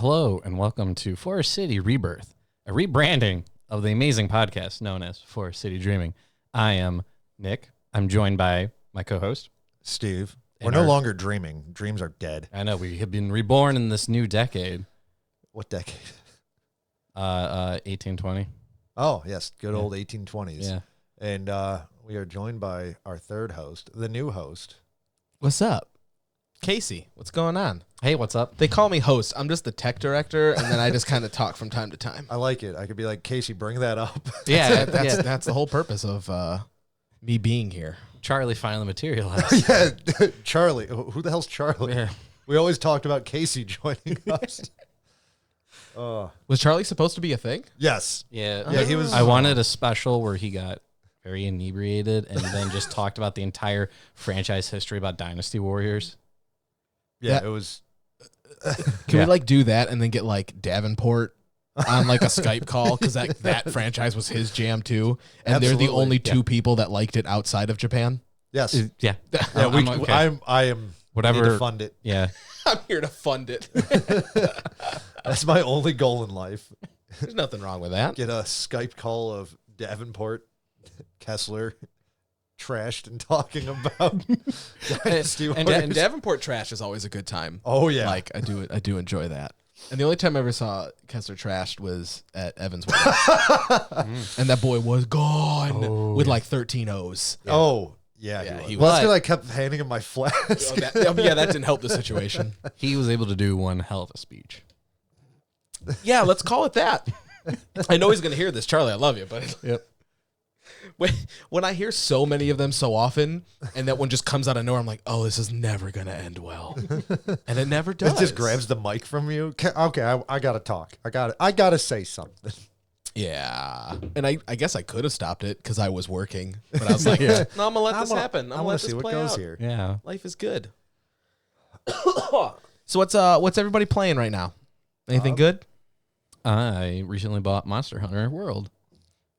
Hello, and welcome to Forest City Rebirth, a rebranding of the amazing podcast known as Forest City Dreaming. I am Nick. I'm joined by my co-host, Steve. We're no longer dreaming. Dreams are dead. I know, we have been reborn in this new decade. What decade? 1820. Oh, yes. Good old 1820s. Yeah. And we are joined by our third host, the new host. What's up? Kasey, what's going on? Hey, what's up? They call me host. I'm just the tech director, and then I just kind of talk from time to time. I like it. I could be like, Kasey, bring that up. Yeah, That's the whole purpose of me being here. Charlie finally materialized. Yeah, Charlie. Who the hell's Charlie? Yeah. We always talked about Kasey joining us. Was Charlie supposed to be a thing? Yes. Yeah. Yeah, he was. I wanted a special where he got very inebriated and then just talked about the entire franchise history about Dynasty Warriors. Yeah, That- it was. Can we like do that and then get like Davenport on like a Skype call? Because that franchise was his jam too. And they're the Absolutely. only two people that liked it outside of Japan. Yes. Yeah. Yeah, I'm okay. I am. Whatever. Need to fund it. Yeah. I'm here to fund it. That's my only goal in life. There's nothing wrong with that. Get a Skype call of Davenport, Kessler, trashed and talking about Dynasty And Warriors. Davenport trash is always a good time. Oh yeah, Like I do enjoy that. And the only time I ever saw Kessler trashed was at Evan's wedding. And that boy was gone with like 13 O's. oh yeah, Yeah, he he was. Well, that's was. because I kept handing him my flask. That didn't help the situation. He was able to do one hell of a speech. Yeah, let's call it that. I know he's going to hear this. Charlie, I love you, but Yep. when I hear so many of them so often and that one just comes out of nowhere, I'm like, oh, this is never going to end well. And it never does. It just grabs the mic from you. Okay, I gotta talk. I gotta say something. Yeah. And I guess I could have stopped it because I was working. But I was like, no, I'm going to let this happen. I I'm want going to to see what play goes out. here. Yeah. Life is good. So what's everybody playing right now? Anything good? I recently bought Monster Hunter World.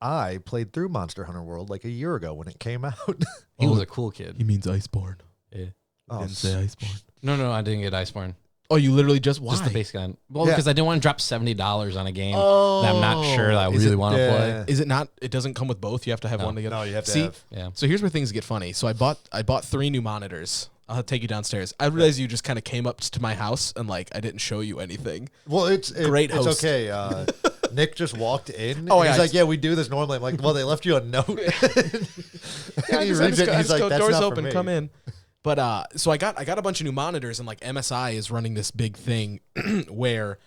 I played through Monster Hunter World like a year ago when it came out. He was a cool kid. He means Iceborne. Yeah. Oh, Iceborne. No, I didn't get Iceborne. Oh, you literally just why? Just the base gun. Well, Yeah. because I didn't want to drop $70 on a game Oh. that I'm not sure that I Is really it- want to play. Is it not? It doesn't come with both. You have to have No. one together. No, you have to See, have. Yeah. so here's where things get funny. So I bought 3 new monitors. I'll take you downstairs. I realized you just kind of came up to my house and like I didn't show you anything. Well, it's Great It's host. okay. Nick just walked in. Oh, and yeah, he's like, "Yeah, we do this normally." I'm like, "Well, they left you a note." Yeah, And he reads it. And he's like, "That's doors not open, for me." come in. But so I got a bunch of new monitors and like MSI is running this big thing where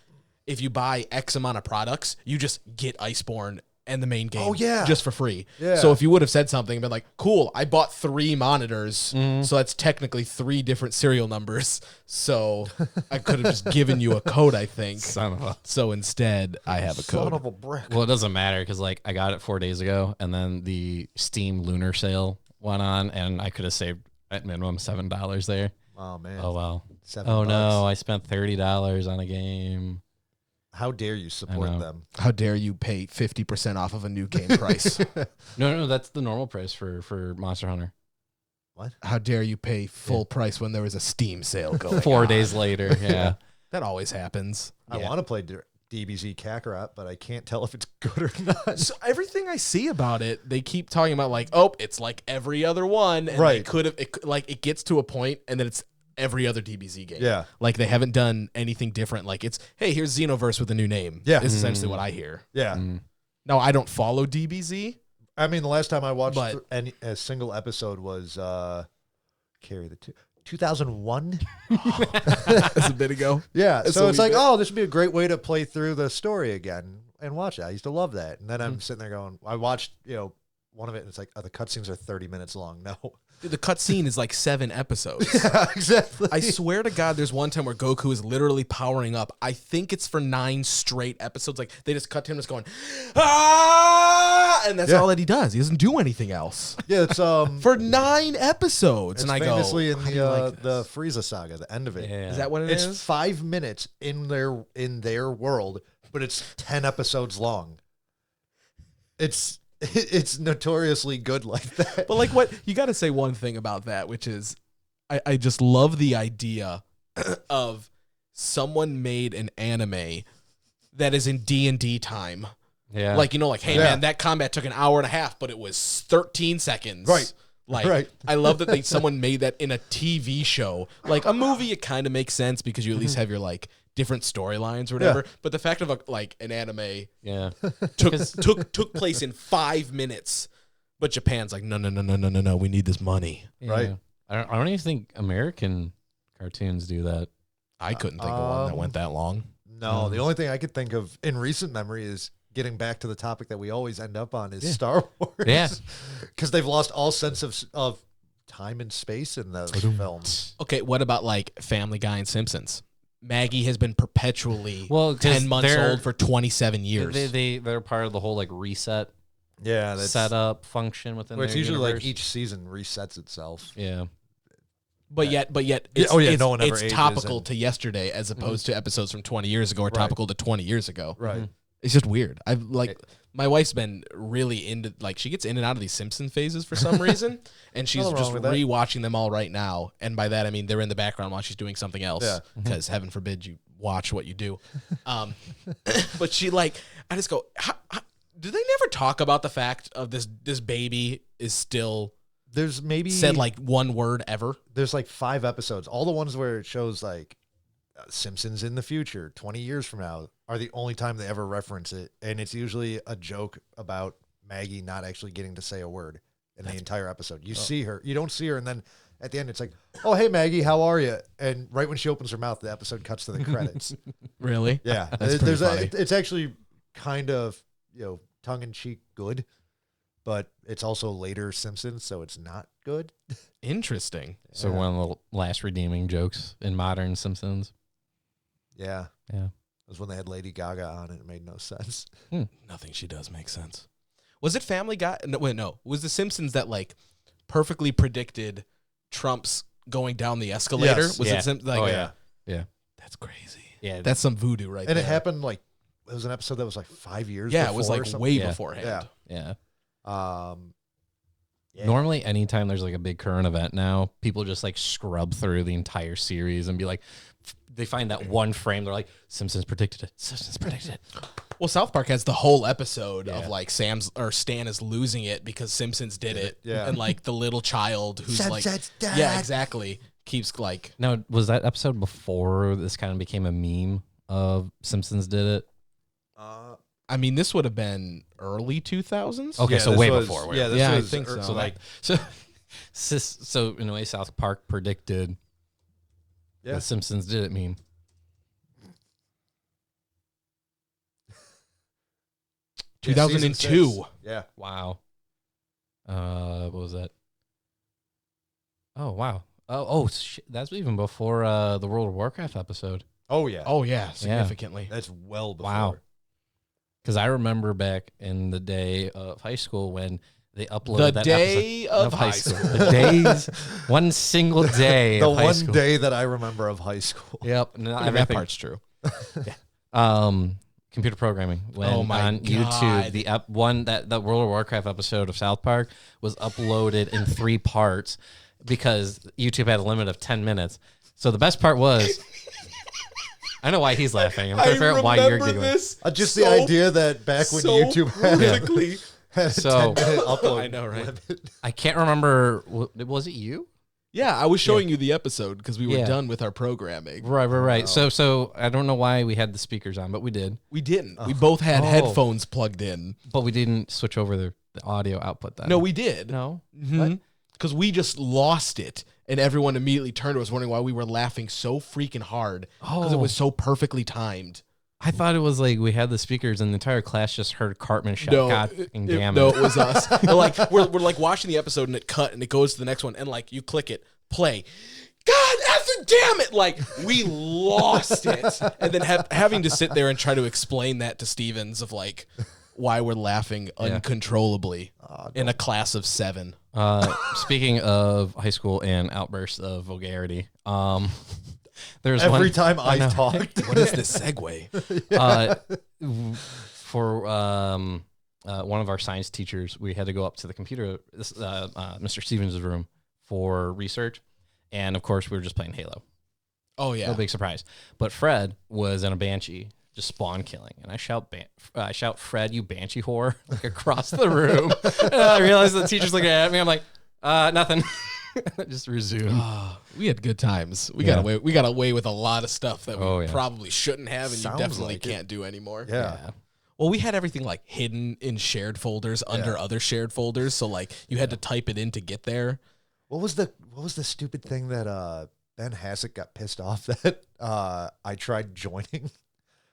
if you buy X amount of products, you just get Iceborne and the main game Oh, yeah. just for free. Yeah. So if you would have said something and been like, cool, I bought 3 monitors, so that's technically 3 different serial numbers. So I could have just given you a code, I think. Son of a. So instead, I have a Son code. of a brick. Well, it doesn't matter because like I got it 4 days ago, and then the Steam Lunar Sale went on, and I could have saved at minimum $7 there. Oh man. Oh well. $7. Oh no, I spent $30 on a game. How dare you support know. them? How dare you pay 50% off of a new game price? No, that's the normal price for Monster Hunter. What? How dare you pay full price when there was a Steam sale going 4 on? days later, yeah. That always happens. I Yeah. want to play DBZ Kakarot, but I can't tell if it's good or not. So everything I see about it, they keep talking about like, oh, it's like every other one. And Right. They could have, like, it gets to a point and then it's every other DBZ game. Yeah. Like they haven't done anything different. Like it's, hey, here's Xenoverse with a new name. Yeah. Is essentially what I hear. Yeah. No, I don't follow DBZ. I mean, the last time I watched But- a single episode was Carry the 2001. That's a bit ago. Yeah, That's so a it's wee like, bit. oh, this would be a great way to play through the story again and watch it. I used to love that. And then I'm sitting there going, I watched, one of it, and it's like, oh, the cutscenes are 30 minutes long. No. Dude, the cutscene is like 7 episodes. Yeah, exactly. I swear to God, there's one time where Goku is literally powering up. I think it's for 9 straight episodes. Like they just cut to him just going, ah, and that's Yeah. all that he does. He doesn't do anything else Yeah, it's for 9 episodes. it's And I famously go, in how do you like the this? Frieza saga, the end of it. Yeah. Is that what It's is? 5 minutes in their world, but it's 10 episodes long. It's notoriously good like that. But like what you got to say one thing about that, which is I just love the idea of someone made an anime that is in D&D time. Yeah. Like, hey, man, that combat took an hour and a half, but it was 13 seconds. Right. Like, Right. I love that someone made that in a TV show. Like, a movie, it kind of makes sense because you at least have your, like, different storylines or whatever. Yeah. But the fact of, an anime yeah. took place in 5 minutes. But Japan's like, no, we need this money. Yeah. Right. I don't even think American cartoons do that. I couldn't think of one that went that long. No, the only thing I could think of in recent memory is getting back to the topic that we always end up on is Star Wars. Yeah. Because they've lost all sense of time and space in those films. Okay, what about, like, Family Guy and Simpsons? Maggie has been perpetually 'cause 10 months they're- old for 27 years. They're part of the whole like reset Yeah, that's setup function within where it's their usually universe. like each season resets itself. Yeah. But yet, it's, no one ever it's ages topical and- to yesterday as opposed to episodes from 20 years ago or topical to 20 years ago. Right. It's just weird. I've my wife's been really into, like, she gets in and out of these Simpson phases for some reason, and she's Nothing just wrong with that. rewatching them all right now. And by that I mean they're in the background while she's doing something else, Yeah. because heaven forbid you watch what you do. But she, like, I just go, do they never talk about the fact of this baby is still There's maybe said like one word ever? there's like 5 episodes. All the ones where it shows like Simpsons in the future, 20 years from now, are the only time they ever reference it. And it's usually a joke about Maggie not actually getting to say a word in the entire episode. You see her, you don't see her, and then at the end it's like, oh, hey, Maggie, how are you? And right when she opens her mouth, the episode cuts to the credits. Really? Yeah. That's pretty funny. It's actually kind of, tongue-in-cheek good, but it's also later Simpsons, so it's not good. Interesting. So one of the last redeeming jokes in modern Simpsons. Yeah. Yeah. It was when they had Lady Gaga on it. It made no sense. Nothing she does makes sense. Was it Family Guy? No, wait, no. Was the Simpsons that, like, perfectly predicted Trump's going down the escalator? Yes. Was Yeah. it like, Oh, yeah. Yeah. That's crazy. Yeah. That's some voodoo right And there. it happened like, it was an episode that was like 5 years Yeah, before it was like or something. way Yeah. beforehand. Yeah. Yeah. Yeah. Normally, anytime there's like a big current event now, people just like scrub through the entire series and be like, they find that one frame. They're like, Simpsons predicted it. Simpsons predicted it. Well, South Park has the whole episode Yeah. of, like, Stan is losing it because Simpsons did it. Yeah. And, like, the little child who's like, Simpsons did yeah, it. exactly, keeps, like, Now, was that episode before this kind of became a meme of Simpsons did it? I mean, this would have been early 2000s. Okay, Yeah, so this way was- before. yeah, this Yeah, I was think so. So like, so in a way, South Park predicted Yeah. the Simpsons did it meme. 2002. Season 6. Yeah. Wow. What was that? Oh wow. Oh shit. That's even before the World of Warcraft episode. Oh, yeah. Oh, yeah, significantly. That's well before. Wow. Because I remember back in the day of high school when they uploaded The that day episode of high school. The days, one single day The of high one school. day that I remember of high school. Yep. No, That everything. part's true. Computer programming. When Oh my on YouTube, God. the World of Warcraft episode of South Park was uploaded in 3 parts because YouTube had a limit of 10 minutes. So the best part was, I know why he's laughing. I'm trying to figure out why you're giggling. Just the idea that back when YouTube had perfectly. a So- 10-minute upload. I know, right? limit. I can't remember. Was it you? Yeah, I was showing you the episode because we were Yeah. done with our programming. Right. So I don't know why we had the speakers on, but we did. We didn't. We both had Oh. headphones plugged in. But we didn't switch over the audio output then. No, we did. No. Because we just lost it, and everyone immediately turned to us wondering why we were laughing so freaking hard because it was so perfectly timed. I thought it was like we had the speakers and the entire class just heard Cartman shout, No, God it, fucking it- damn no, it. it was us. we're like watching the episode and it cut and it goes to the next one and like you click it, play. God effing damn it! Like we lost it, and then having to sit there and try to explain that to Stevens of like why we're laughing uncontrollably in a class of 7. Speaking of high school and outbursts of vulgarity, there's Every one, time I talked. What is this segue? for one of our science teachers, we had to go up to the computer, Mr. Stevens' room for research. And of course, we were just playing Halo. Oh yeah, no big surprise. But Fred was in a banshee, just spawn killing, and I shout, "Fred, you banshee whore!" like across the room. And I realized the teacher's looking at me. I'm like, nothing. Just resume. We had good times. We Yeah. got away with a lot of stuff that we Oh, yeah. probably shouldn't have, and Sounds you definitely like it. can't do anymore. Yeah. Well, we had everything like hidden in shared folders under other shared folders, so like you had to type it in to get there. What was the stupid thing that Ben Hassett got pissed off that I tried joining?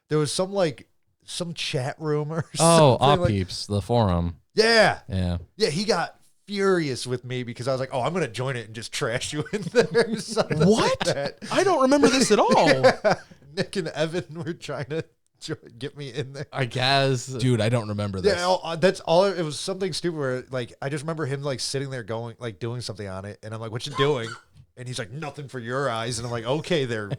There was some chat room or Oh, something. Peeps, the forum. Yeah. Yeah. Yeah, he got furious with me because I was like, "Oh, I'm going to join it and just trash you in there." Something What? Like that. I don't remember this at all. Yeah. Nick and Evan were trying to get me in there. I guess. Dude, I don't remember this. Yeah, that's all. It was something stupid where, like, I just remember him, like, sitting there going, like, doing something on it. And I'm like, "What you doing?" And he's like, "Nothing for your eyes." And I'm like, "Okay, they're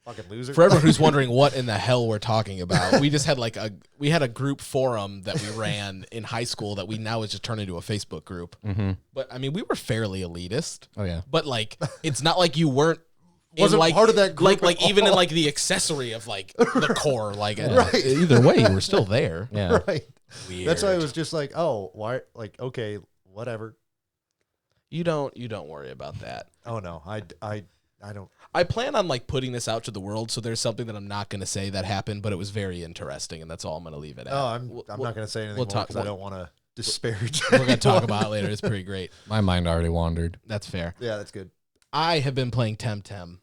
fucking loser." For everyone who's wondering what in the hell we're talking about, we just had we had a group forum that we ran in high school that we now has just turned into a Facebook group. Mm-hmm. But I mean, we were fairly elitist. Oh yeah. But like, it's not like you weren't Wasn't like, part of that group like at even in all. like the accessory of like the core. Like Right. either way, you were still there. Yeah. Right. Weird. That's why it was just like, "Oh, why?" Like, okay, whatever. You don't worry about that. Oh no, I don't. I plan on like putting this out to the world, so there's something that I'm not going to say that happened, but it was very interesting, and that's all I'm going to leave it at. Oh, I'm not going to say anything we'll more talk- because I don't want to disparage. We're going to talk about it later. It's pretty great. My mind already wandered. That's fair. Yeah, that's good. I have been playing Temtem.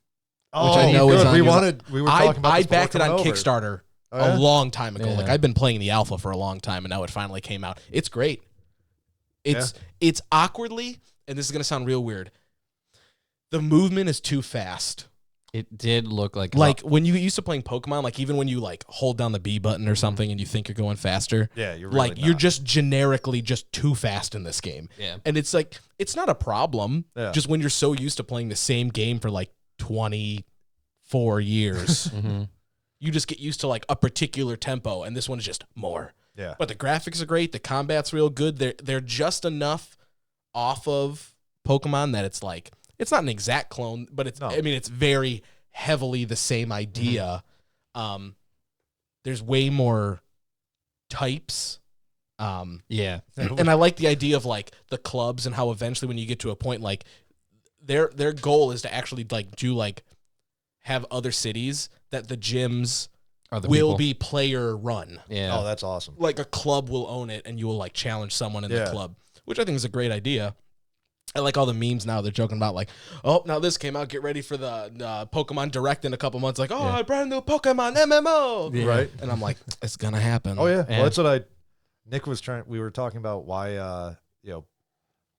Oh, I know is good. on We your- we were talking about I this before backed it on coming over. Kickstarter Oh, yeah? a long time ago. Yeah. Like I've been playing the alpha for a long time, and now it finally came out. It's great. It's awkwardly, and this is going to sound real weird. The movement is too fast. It did look like When you used to playing Pokemon, like even when you like hold down the B button or something and you think you're going faster, Yeah, you're really like you're not. just generically just too fast in this game. Yeah. And it's like it's not a problem. Yeah. Just when you're so used to playing the same game for like 24 years, Mm-hmm. you just get used to like a particular tempo, and this one is just more. Yeah. But the graphics are great. The combat's real good. They're just enough off of Pokemon that it's like it's not an exact clone, but it's No. I mean it's very heavily the same idea. There's way more types. Yeah. And I like the idea of like the clubs and how eventually when you get to a point like their goal is to actually like do like have other cities that the gyms Other will people. be player run. Yeah. Oh, that's awesome. Like a club will own it and you will like challenge someone in the Yeah. club, which I think is a great idea. I like all the memes now. They're joking about like, oh, now this came out. Get ready for the Pokemon Direct in a couple months. Like, oh, Yeah. a brand new Pokemon MMO. Yeah. Right. And I'm like, it's gonna happen. Oh yeah. Yeah. Well, that's what Nick was trying. We were talking about why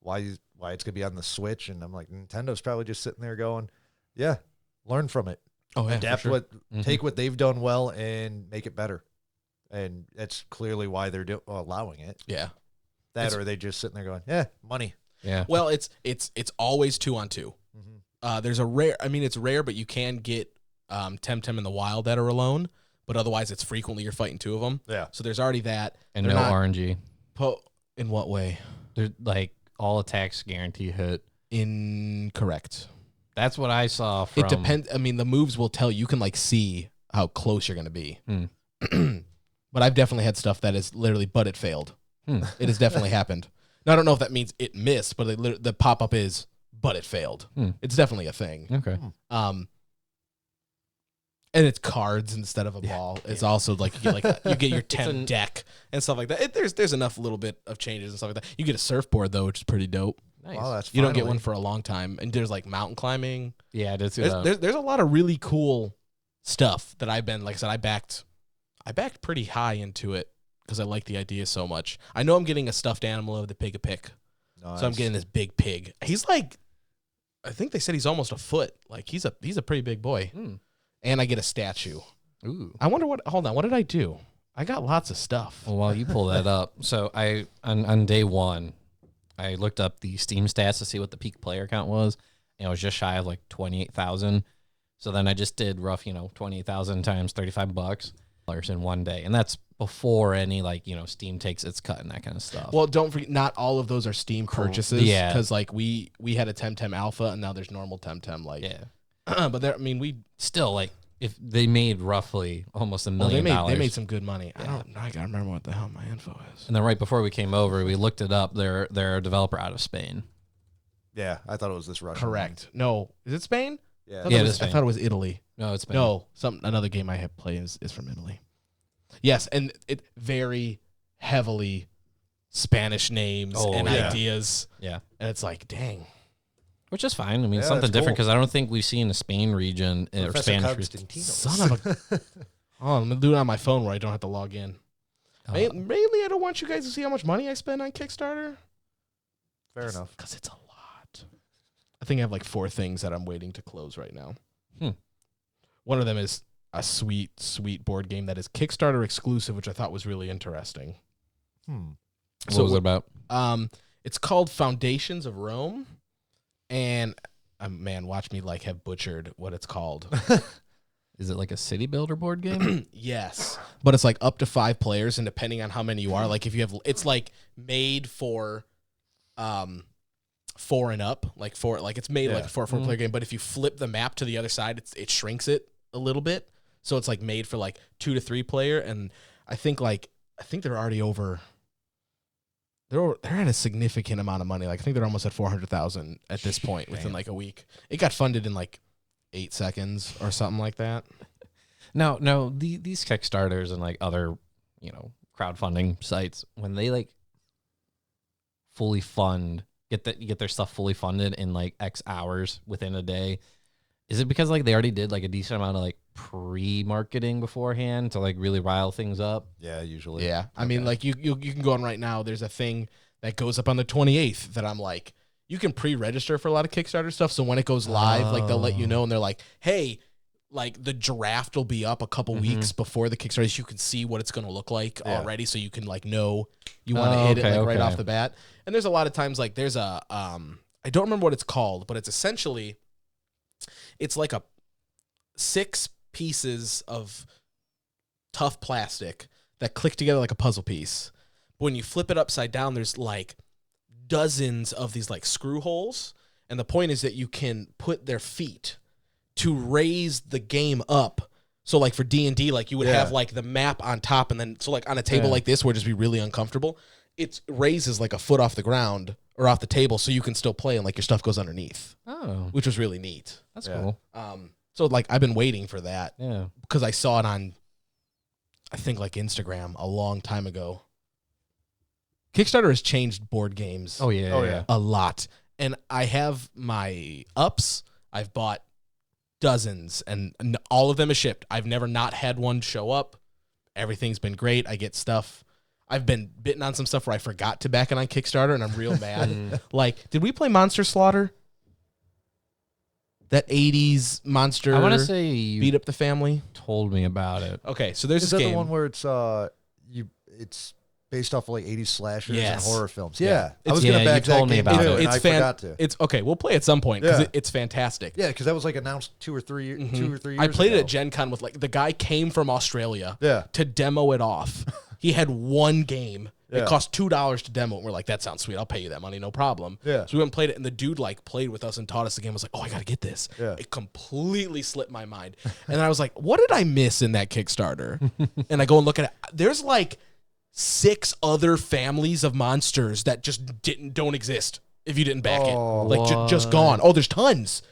why it's gonna be on the Switch, and I'm like, Nintendo's probably just sitting there going, yeah, learn from it, Oh yeah. adapt for sure. Mhm. take what they've done well and make it better, and that's clearly why they're allowing it. Yeah. That It's- or they just sitting there going, yeah, money. Yeah. Well, it's always 2-on-2. Mm-hmm. There's a rare. I mean, it's rare, but you can get Temtem in the wild that are alone. But otherwise, it's frequently you're fighting two of them. Yeah. So there's already that. And They're no not- RNG. In what way? They're like all attacks guarantee hit. Incorrect. That's what I saw from It depends. I mean, the moves will tell you can like see how close you're going to be. But I've definitely had stuff that is literally, but it failed. It has definitely happened. Now, I don't know if that means it missed, but the pop up is, but it failed. It's definitely a thing. Okay. And it's cards instead of a ball. It's also like you get your temp deck and stuff like that. There's enough little bit of changes and stuff like that. You get a surfboard though, which is pretty dope. Nice. Wow, that's You don't get finally- one for a long time. And there's like mountain climbing. Yeah, I did see that. There's a lot of really cool stuff that I've been, like I said, I backed pretty high into it because I like the idea so much. I know I'm getting a stuffed animal of the Pig-a-Pick. Nice. So I'm getting this big pig. He's like, I think they said he's almost a foot. Like he's a pretty big boy. And I get a statue. Ooh. I wonder what did I do? I got lots of stuff. Well, while you pull that up, so I on day one, I looked up the Steam stats to see what the peak player count was, and it was just shy of like 28,000. So then I just did rough, 28,000 times $35 in one day, and that's before any Steam takes its cut and that kind of stuff. Well, don't forget, not all of those are Steam purchases. Yeah. Because like we had a Temtem Alpha and now there's normal Temtem. Like yeah, But I mean, we Still, like, if they made roughly almost $1 million. they made some good money. I gotta remember what the hell my info is. And then right before we came over, we looked it up. They're a developer out of Spain. Yeah, I thought it was this Russian. Correct. No, is it Spain? Yeah. I Yeah, thought, it is I Spain. thought it was Italy. No, it's Spain. No, another game I have played is from Italy. Yes, and it very heavily Spanish names and yeah. ideas. Yeah. And it's like, dang. Which is fine. I mean, Yeah, something that's different cool. because I don't think we've seen the Spain region or Professor Spanish region. Constantino. Son of a... Oh, I'm going to do it on my phone where I don't have to log in. Mainly, I don't want you guys to see how much money I spend on Kickstarter. Fair enough. Because it's a lot. I think I have like 4 things that I'm waiting to close right now. One of them is a sweet, sweet board game that is Kickstarter exclusive, which I thought was really interesting. What was it about? It's called Foundations of Rome. And, man, watch me like have butchered what it's called. Is it like a city builder board game? Yes. But it's like up to 5 players, and depending on how many you are, like if you have, it's like made for 4 and up, like it's made like for a 4-player game. But if you flip the map to the other side, it shrinks it a little bit. So it's like made for like 2 to 3 player. And I think they're already over. They're at a significant amount of money. Like I think they're almost at 400,000 at this point within like a week. It got funded in like 8 seconds or something like that. No, these Kickstarters and like other, crowdfunding sites, when they like fully fund, get their stuff fully funded in like X hours within a day, is it because like they already did like a decent amount of like pre-marketing beforehand to like really rile things up? Yeah, usually. Yeah. I mean, like you can go on right now. There's a thing that goes up on the 28th that I'm like, you can pre-register for a lot of Kickstarter stuff. So when it goes live, like they'll let you know, and they're like, hey, like the draft will be up a couple weeks before the Kickstarter. So you can see what it's going to look like already. So you can like know you want to hit it like right off the bat. And there's a lot of times like there's a, I don't remember what it's called, but it's essentially, it's like 6 pieces of tough plastic that click together like a puzzle piece. But when you flip it upside down, there's like dozens of these like screw holes. And the point is that you can put their feet to raise the game up. So like for D&D, like you would have like the map on top, and then so like on a table like this where it'd just be really uncomfortable, it raises like a foot off the ground or off the table so you can still play and like your stuff goes underneath. Oh. Which was really neat. That's cool. So like I've been waiting for that. Yeah. Because I saw it on, I think like Instagram a long time ago. Kickstarter has changed board games. Oh yeah. A lot. And I have my ups. I've bought dozens, and all of them are shipped. I've never not had one show up. Everything's been great. I get stuff. I've been bitten on some stuff where I forgot to back it on Kickstarter, and I'm real mad. Like, did we play Monster Slaughter? That 80s monster. I want to say you beat up the family. told me about it. Okay, so there's Is this that game. the one where it's based off of like 80s slashers Yes. and horror films? Yeah. I was gonna you back that told me game about too, it. and It's I forgot to. It's okay. We'll play at some point because Yeah. it's fantastic. Yeah, because that was like announced 2 or 3 years. I played ago. it at Gen Con with like the guy came from Australia Yeah. to demo it off. He had one game. Yeah. It cost $2 to demo it. And we're like, that sounds sweet. I'll pay you that money, no problem. Yeah. So we went and played it, and the dude like played with us and taught us the game. I was like, oh, I gotta get this. Yeah. It completely slipped my mind. And then I was like, what did I miss in that Kickstarter? And I go and look at it. There's like 6 other families of monsters that just don't exist if you didn't back it. Like just gone. Oh, there's tons.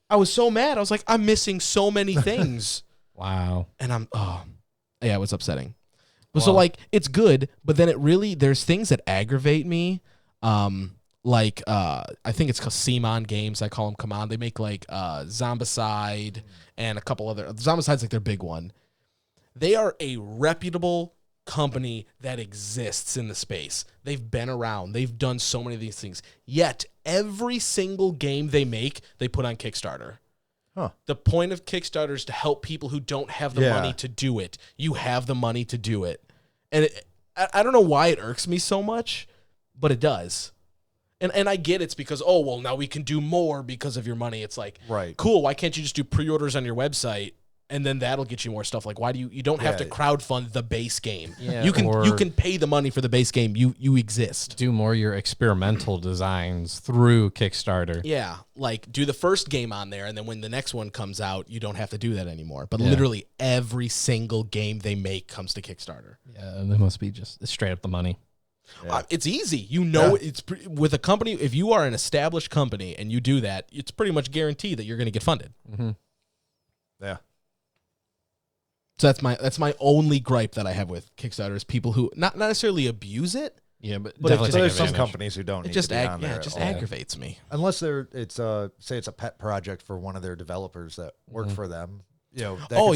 I was so mad. I was like, I'm missing so many things. Wow. And yeah, it was upsetting. But so like it's good, but then there's things that aggravate me. Like I think it's called Simon Games. I call them. Come on, they make like Zombicide and a couple other. Zombicide's like their big one. They are a reputable company that exists in the space. They've been around. They've done so many of these things. Yet every single game they make, they put on Kickstarter. Huh. The point of Kickstarter is to help people who don't have the money to do it. You have the money to do it. And I don't know why it irks me so much, but it does. And I get it's because, oh, well, now we can do more because of your money. It's like, Right. cool, why can't you just do pre-orders on your website and then that'll get you more stuff. Like, why do you don't have to crowdfund the base game? Yeah, you can pay the money for the base game. You exist. Do more of your experimental designs through Kickstarter. Yeah, like do the first game on there, and then when the next one comes out, you don't have to do that anymore. But literally every single game they make comes to Kickstarter. Yeah, they must be just straight up the money. Yeah. It's easy. It's with a company. If you are an established company and you do that, it's pretty much guaranteed that you're going to get funded. Mm-hmm. Yeah. So that's my only gripe that I have with Kickstarter is people who not necessarily abuse it. Yeah, but There's definitely some companies who don't. It Need just to be on there it just at all. aggravates me. Unless it's say it's a pet project for one of their developers that work for them. You know.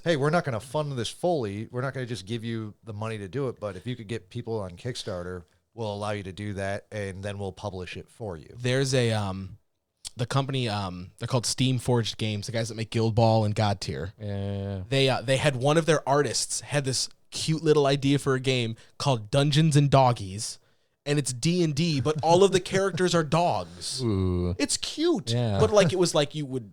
Hey, we're not going to fund this fully. We're not going to just give you the money to do it. But if you could get people on Kickstarter, we'll allow you to do that, and then we'll publish it for you. There's a the company they're called Steam Forged Games, the guys that make Guild Ball and God Tier. Yeah. They had one of their artists had this cute little idea for a game called Dungeons and Doggies, and it's D&D, but all of the characters are dogs. Ooh. It's cute, Yeah. but like it was like you would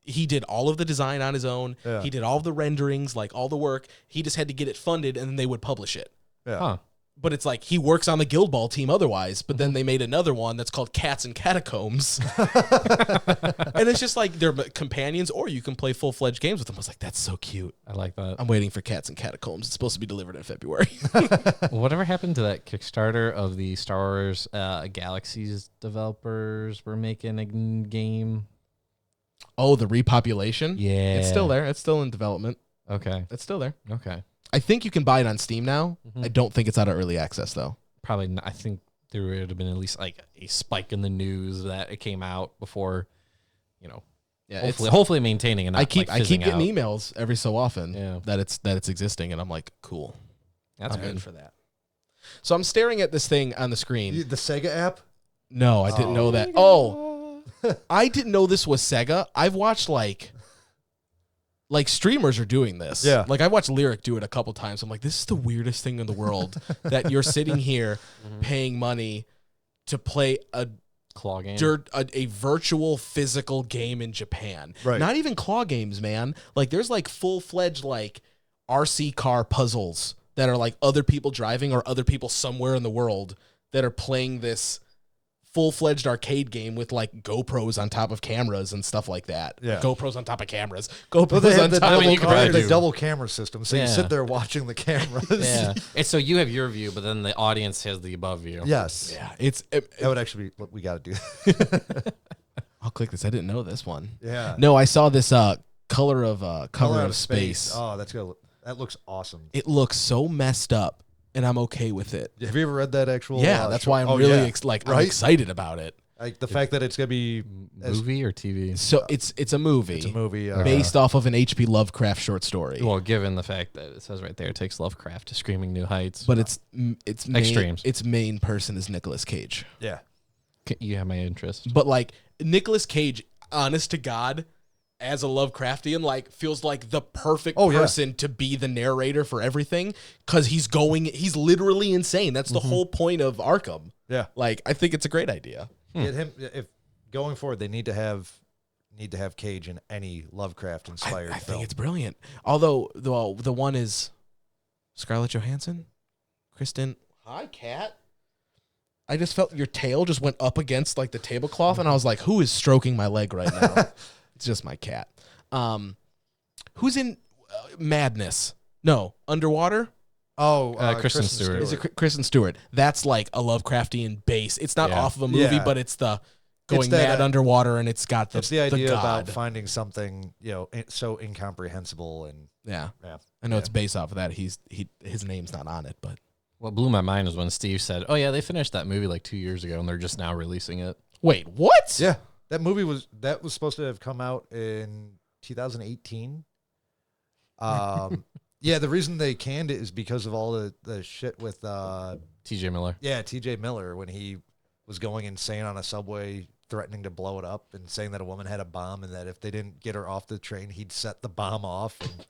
he did all of the design on his own. Yeah. He did all of the renderings, like all the work. He just had to get it funded, and then they would publish it. Yeah. Huh. But it's like he works on the Guild Ball team otherwise, but then they made another one that's called Cats and Catacombs. And it's just like they're companions, or you can play full-fledged games with them. I was like, that's so cute. I like that. I'm waiting for Cats and Catacombs. It's supposed to be delivered in February. Whatever happened to that Kickstarter of the Star Wars Galaxies developers were making a game? Oh, the repopulation? Yeah. It's still there. It's still in development. Okay. It's still there. Okay. I think you can buy it on Steam now. Mhm. I don't think it's out of early access, though. Probably not. I think there would have been at least like a spike in the news that it came out before, Yeah, hopefully maintaining and not I keep fizzing getting out. emails every so often Yeah. that it's existing, and I'm like, cool. That's I'm good. in for that. So I'm staring at this thing on the screen. The Sega app? No, I didn't know that. Oh, I didn't know this was Sega. I've watched like streamers are doing this. Yeah. Like I watched Lyric do it a couple times. I'm like, this is the weirdest thing in the world that you're sitting here paying money to play a Claw game. a virtual physical game in Japan. Right. Not even claw games, man. Like there's like full-fledged like RC car puzzles that are like other people driving or other people somewhere in the world that are playing this full-fledged arcade game with like GoPros on top of cameras and stuff like that. Yeah. GoPros on top of cameras. Well, GoPros they on have the top double, of you could probably the do- double camera system, so you Yeah. sit there watching the cameras. Yeah. And so you have your view, but then the audience has the above view. Yes. Yeah, That would actually be what we got to do. I'll click this. I didn't know this one. Yeah. No, I saw this color of Color of of space. Oh, that's good. That looks awesome. It looks so messed up, and I'm okay with it. Have you ever read that actual? Yeah, that's why I'm Oh, really yeah. I'm Right? excited about it. Like the fact that it's gonna be Movie or TV? So it's a movie. it's a movie based off of an H.P. Lovecraft short story. Well, given the fact that it says right there, it takes Lovecraft to screaming new heights. But it's Extremes. Its main person is Nicolas Cage. Yeah. You have my interest. But like Nicolas Cage, honest to God, as a Lovecraftian, like feels like the perfect Oh, yeah. person to be the narrator for everything because he's literally insane. That's the whole point of Arkham. Yeah. Like I think it's a great idea. Get him if going forward they need to have Cage in any Lovecraft inspired I film. think it's brilliant. Although the one is Scarlett Johansson, Kristen. Hi, cat. I just felt your tail just went up against like the tablecloth, and I was like, "Who is stroking my leg right now?" It's just my cat. Who's in Madness? No, Underwater. Kristen Stewart. Is it Kristen Stewart? That's like a Lovecraftian base. It's not Yeah. off of a movie, Yeah. but it's the going that, mad underwater, and it's got It's the idea about god. finding something so incomprehensible and Yeah, yeah. I know it's based off of that. His name's not on it, but What blew my mind was when Steve said, "Oh yeah, they finished that movie like 2 years ago, and they're just now releasing it." wait, what? Yeah, that movie was supposed to have come out in 2018. Yeah, the reason they canned it is because of all the shit with T.J. Miller. TJ Miller when he was going insane on a subway, threatening to blow it up and saying that a woman had a bomb and that if they didn't get her off the train, he'd set the bomb off. And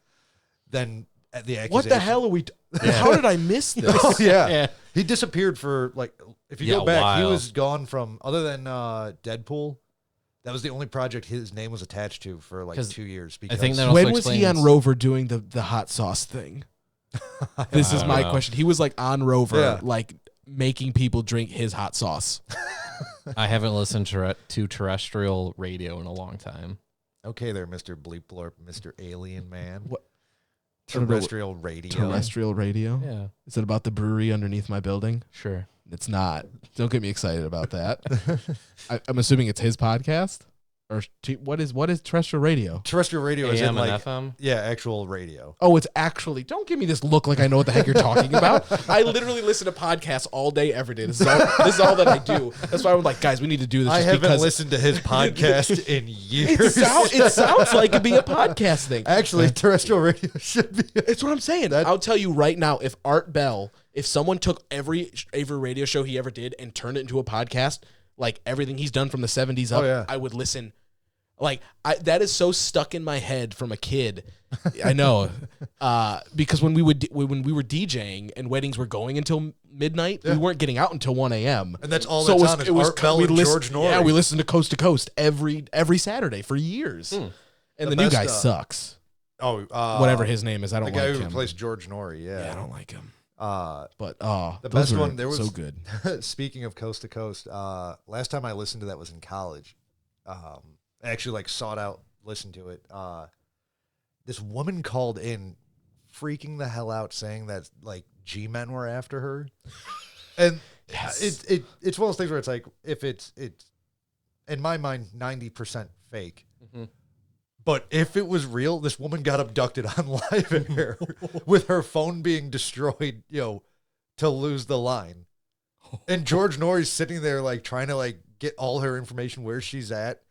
then at the accusation, What the hell are we? How did I miss this? Oh, yeah. Yeah. He disappeared for like if you Yeah, go back, he a while. was gone from other than Deadpool. That was the only project his name was attached to for like 2 years. Because I think that also When was he explains- on Rover doing the hot sauce thing? This is my question. He was like on Rover, like making people drink his hot sauce. I haven't listened to terrestrial radio in a long time. Okay, there, Mr. Bleep Blorp, Mr. Alien Man. What? Terrestrial radio. Terrestrial radio? Yeah, Is it about the brewery underneath my building? sure. It's not. Don't get me excited about that. I'm assuming it's his podcast? Or what is terrestrial radio? Terrestrial radio is in AM like and FM. yeah, actual radio. Oh, it's actually. Don't give me this look like I know what the heck you're talking about. I literally listen to podcasts all day, every day. This is all that I do. That's why I'm like, guys, we need to do this. I just haven't because listened to his podcast in years. it sounds like it'd be a podcast thing. Actually, terrestrial radio should be. It's what I'm saying. I'll tell you right now, if Art Bell, if someone took every radio show he ever did and turned it into a podcast, like everything he's done from the 70s up, I would listen. Like that is so stuck in my head from a kid. I know, because when we were DJing and weddings were going until midnight, we weren't getting out until 1 a.m. And that's all that's on is Art Bell and George Norrie. Yeah, we listened to Coast every Saturday for years. And the new guy sucks. Oh, whatever his name is, I don't the guy like who him. replaced George Norrie. Yeah, I don't like him. But the best one there was so good. Speaking of Coast to Coast, last time I listened to that was in college. I actually like sought out, listened to it. This woman called in, freaking the hell out, saying that like G-men were after her, and it's one of those things where it's like if it's in my mind 90% fake. Mm-hmm. But if it was real, this woman got abducted on live air with her phone being destroyed, to lose the line. And George Norrie's sitting there like trying to like get all her information, where she's at,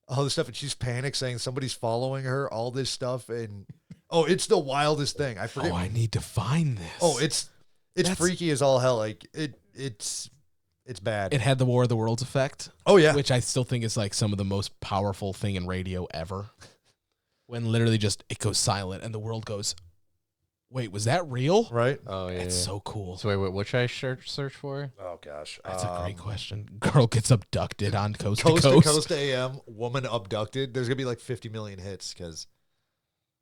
all this stuff, and she's panicked saying somebody's following her, all this stuff, and it's the wildest thing. I forget. I need to find this. It's freaky as all hell. Like it's bad. It had the War of the Worlds effect. Oh yeah, which I still think is like some of the most powerful thing in radio ever. When literally just it goes silent and the world goes, wait, was that real? Right? Oh yeah, it's so cool. So wait, what should I search for? Oh gosh, that's a great question. Girl gets abducted on Coast to Coast. Coast to AM, woman abducted. There's gonna be like 50 million hits because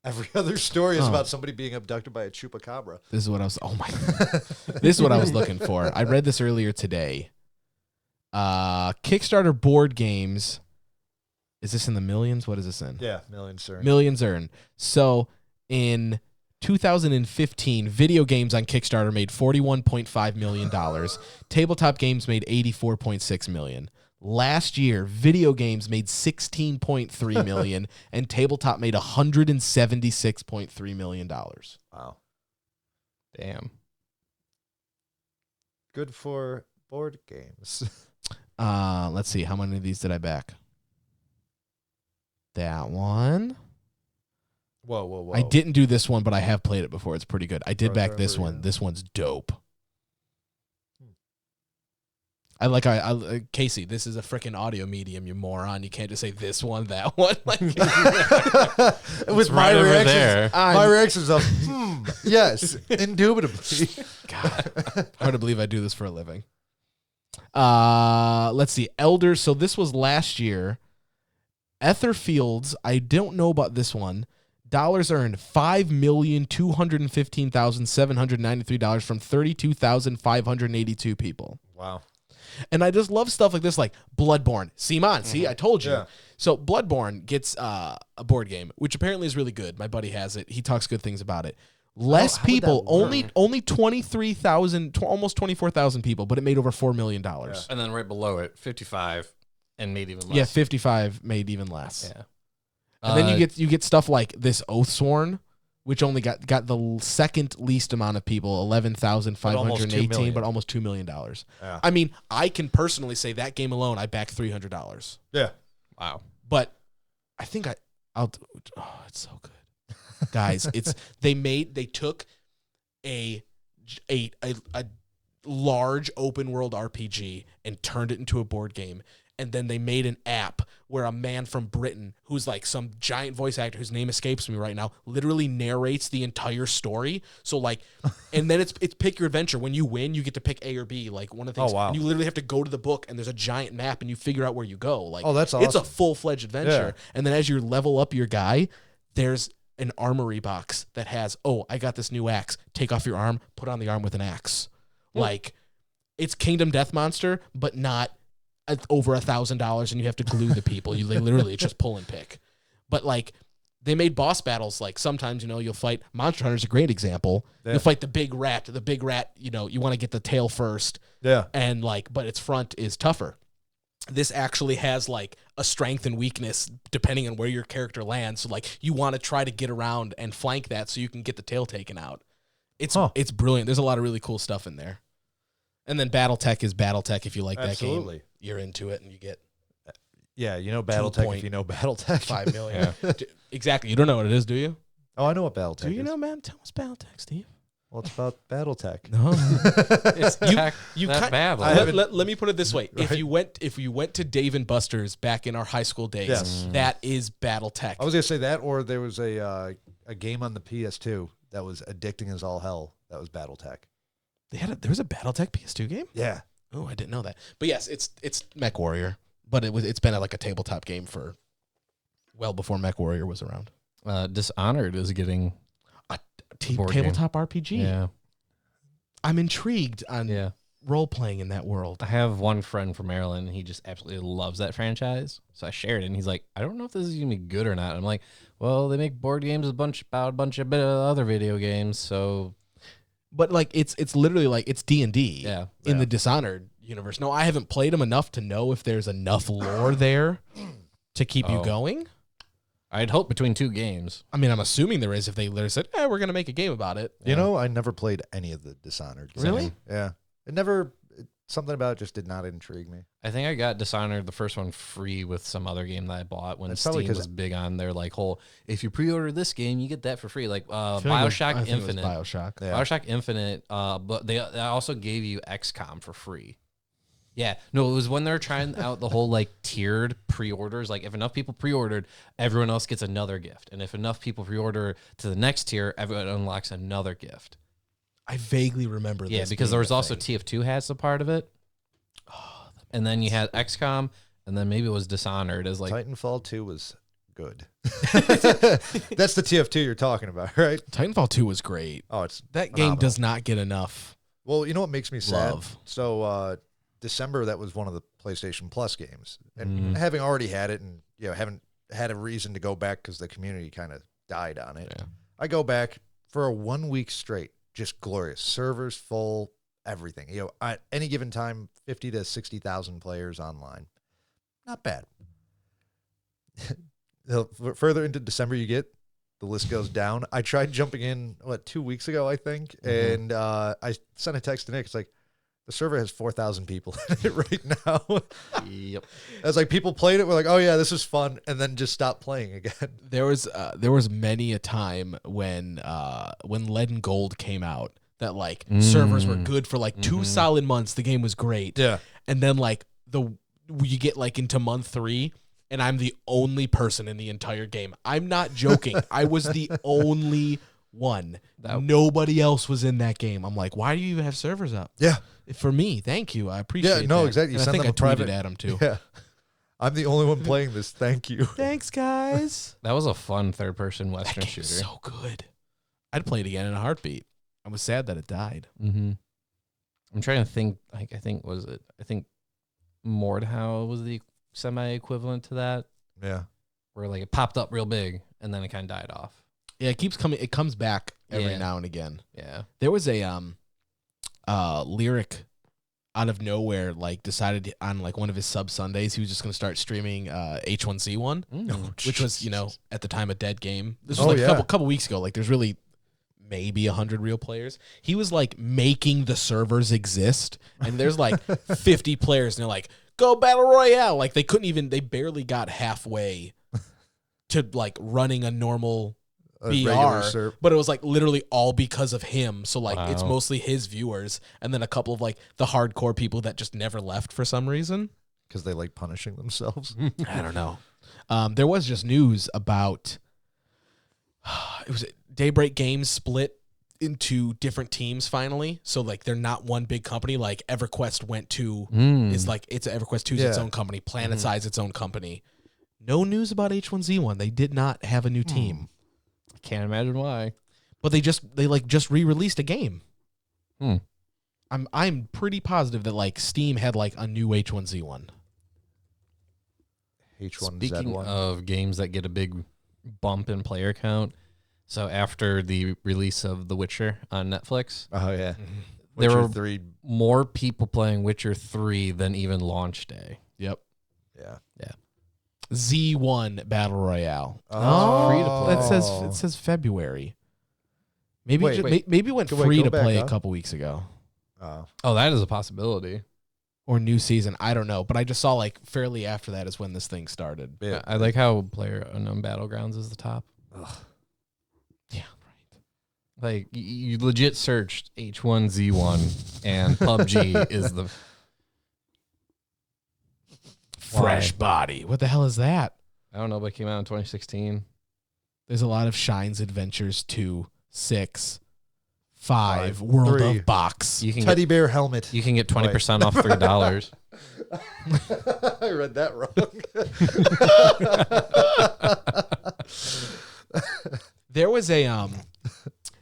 every other story is about somebody being abducted by a chupacabra. This is what I was. Oh my! This is what I was looking for. I read this earlier today. Kickstarter board games. Is this in the millions? What is this in? Yeah, millions earned. Millions earned. So in 2015, video games on Kickstarter made $41.5 million. Tabletop games made $84.6 million. Last year, video games made $16.3 million, and tabletop made $176.3 million. Wow. Damn. Good for board games. Let's see. How many of these did I back? That one. Whoa. I didn't do this one, but I have played it before. It's pretty good. I did back this one. This one's dope. Kasey, this is a freaking audio medium, you moron. You can't just say this one, that one. Like, with my reactions, my reactions of, yes, indubitably. God, hard to believe I do this for a living. Let's see. Elders. So this was last year. Etherfields, I don't know about this one. Dollars earned $5,215,793 from 32,582 people. Wow. And I just love stuff like this, like Bloodborne. Simon, see, I told you. Yeah. So Bloodborne gets a board game, which apparently is really good. My buddy has it. He talks good things about it. Less people, only 23,000, almost 24,000 people, but it made over $4 million. Yeah. And then right below it, 55 and made even less. Yeah, 55 made even less. Yeah. And then you get stuff like this Oathsworn, which only got the second least amount of people, 11,518, but almost $2 million. Yeah. I mean, I can personally say that game alone, I backed $300. Yeah. Wow. But I think I'll do. Oh, it's so good, guys. They took a large open world RPG and turned it into a board game. And then they made an app where a man from Britain, who's like some giant voice actor whose name escapes me right now, literally narrates the entire story. So like, and then it's pick your adventure. When you win, you get to pick A or B. Like one of the things, Oh, wow. and you literally have to go to the book, and there's a giant map, and you figure out where you go. Like, Oh, that's It's a awesome. full-fledged adventure. Yeah. And then as you level up your guy, there's an armory box that has, oh, I got this new axe. Take off your arm, put on the arm with an axe. Like, it's Kingdom Death Monster, but not over $1,000, and you have to glue the people. They literally just pull and pick. But like, they made boss battles. Like sometimes, you'll fight. Monster Hunter's a great example. Yeah. You'll fight the big rat. The big rat, you want to get the tail first. Yeah. And like, but its front is tougher. This actually has like a strength and weakness depending on where your character lands. So like, you want to try to get around and flank that so you can get the tail taken out. It's brilliant. There's a lot of really cool stuff in there. And then BattleTech is BattleTech. If you like Absolutely. that game, you're into it, and you get Yeah, BattleTech if you know BattleTech. 5 million. Exactly. You don't know what it is, do you? Oh, I know what BattleTech is. Do you know, man? Tell us BattleTech, Steve. Well, it's about BattleTech. No. It's that battle. Let me put it this way: Right. if you went to Dave and Buster's back in our high school days, Yes. that is BattleTech. I was gonna say that, or there was a game on the PS2 that was addicting as all hell. That was BattleTech. There was a BattleTech PS2 game. Yeah. Oh, I didn't know that. But yes, it's MechWarrior, but it's been like a tabletop game for well before MechWarrior was around. Dishonored is getting board game. Tabletop RPG. Yeah. I'm intrigued on Yeah. role playing in that world. I have one friend from Maryland. He just absolutely loves that franchise. So I shared it, and he's like, I don't know if this is gonna be good or not. I'm like, well, they make board games about a bunch of other video games, so But like it's literally like it's D&D Yeah. in the Dishonored universe. No, I haven't played them enough to know if there's enough lore there to keep you Oh. going. I'd hope between two games. I mean, I'm assuming there is if they literally said, we're going to make a game about it. You know, I never played any of the Dishonored games. Really? Yeah. Something about it just did not intrigue me. I think I got Dishonored, the first one, free with some other game that I bought when That's probably Steam 'cause- was big on their like whole, if you pre-order this game, you get that for free. Like I feel like I Bioshock think it was Infinite. Bioshock. Yeah. Bioshock Infinite, but they also gave you XCOM for free. Yeah, no, it was when they're trying out the whole like tiered pre-orders. Like if enough people pre-ordered, everyone else gets another gift, and if enough people pre-order to the next tier, everyone unlocks another gift. I vaguely remember Yeah, this because being there was a also thing. TF2 has a part of it, and then you had XCOM, and then maybe it was Dishonored as like Titanfall 2 was good. That's the TF2 you're talking about, right? Titanfall 2 was great. Oh, it's That game phenomenal. does not get enough. Well, you know what makes me sad? Love. So December, that was one of the PlayStation Plus games, and Mhm. having already had it, and haven't had a reason to go back because the community kind of died on it. Yeah. I go back for a 1 week straight, just glorious, servers full, everything. At any given time, 50 to 60,000 players online, not bad. The further into December you get, the list goes down. I tried jumping in 2 weeks ago, I think, and I sent a text to Nick. It's like, the server has 4,000 people in it right now. Yep. I was like, people played it. We're like, oh yeah, this is fun, and then just stopped playing again. There was many a time when Lead and Gold came out that like servers were good for like 2 solid months. The game was great. Yeah. And then like you get like into month 3 and I'm the only person in the entire game. I'm not joking. I was the only one. Nobody else was in that game. I'm like, why do you even have servers up? Yeah. For me, thank you. I appreciate Yeah, no, that. exactly. You And I send think them I a tweeted private- at him too. Yeah. I'm the only one playing this. Thank you. Thanks, guys. That was a fun third-person That Western game shooter. was so good. I'd play it again in a heartbeat. I was sad that it died. Mm-hmm. I'm trying to think. I think Mordhau was the semi-equivalent to that, Yeah. where like it popped up real big and then it kind of died off. Yeah, it keeps coming. It comes back every Yeah. now and again. Yeah. There was a lyric out of nowhere, like decided on like one of his sub Sundays, he was just going to start streaming H1Z1, Mm. which was, at the time a dead game. This was Oh, like yeah. a couple weeks ago. Like there's really maybe 100 real players. He was like making the servers exist, and there's like 50 players, and they're like, go battle royale. Like they barely got halfway to like running a normal BR, but it was like literally all because of him. So like it's Wow. mostly his viewers, and then a couple of like the hardcore people that just never left for some reason. Because they like punishing themselves. I don't know. There was just news about it was Daybreak Games split into different teams finally. So like they're not one big company. Like EverQuest went to is like it's EverQuest 2 is its own company. PlanetSide's its own company. No news about H1Z1. They did not have a new team. I can't imagine why. But they just re-released a game. Hmm. I'm pretty positive that like Steam had like a new H1Z1. H1Z1. Speaking of games that get a big bump in player count, so after the release of The Witcher on Netflix, Oh yeah, there Witcher were 3. more people playing Witcher 3 than even launch day. Yep. Yeah. Z1 Battle Royale. Oh, free to play. It says February. Maybe Wait, maybe it went Wait, free go to back play a up. couple weeks ago. Oh, that is a possibility. Or new season. I don't know. But I just saw like fairly after that is when this thing started. Yeah. I like how Player Unknown Battlegrounds is the top. Ugh. Yeah, right. Like you legit searched H1Z1 and PUBG is the Fresh Body. What the hell is that? I don't know, but it came out in 2016. There's a lot of Shines Adventures 2, 6, 5, 5, World 3. of Box. You can Teddy get bear helmet. you can get 20% off $3. I read that wrong. There was a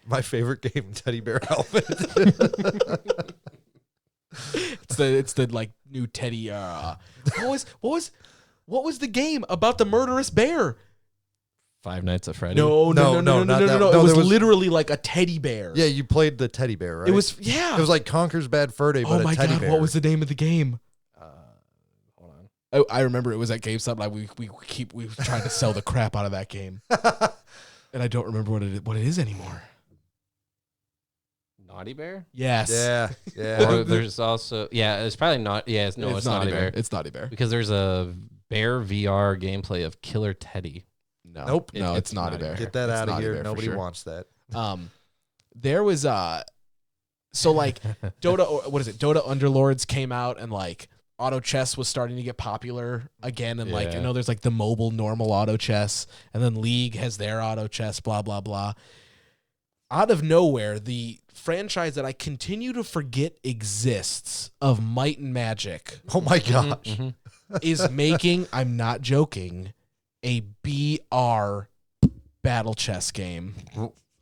My favorite game, Teddy bear helmet. it's the like new Teddy what was the game about the murderous bear? Five Nights at Freddy's. No, not that one. It No, was there was- literally like a teddy bear. Yeah, you played the teddy bear, right? It was It was like Conker's Bad Fur Day, but oh my a teddy god, bear. what was the name of the game? Hold on. I remember it was at GameStop. Like we tried to sell the crap out of that game, and I don't remember what it is anymore. Naughty Bear? Yes, Yeah. Or there's also it's probably not. Yeah, it's Naughty Bear. It's Naughty Bear. Because there's a Bear VR gameplay of Killer Teddy. No, Nope. no, It's it's Naughty Naughty Bear. Get that It's out of Naughty here. Bear for Nobody sure. wants that. There was so like Dota, or what is it? Dota Underlords came out, and like auto chess was starting to get popular again, and like I Yeah. know there's like the mobile normal auto chess, and then League has their auto chess, blah blah blah. Out of nowhere, the franchise that I continue to forget exists of Might and Magic Oh my gosh. Mm-hmm. is making, I'm not joking, a BR battle chess game.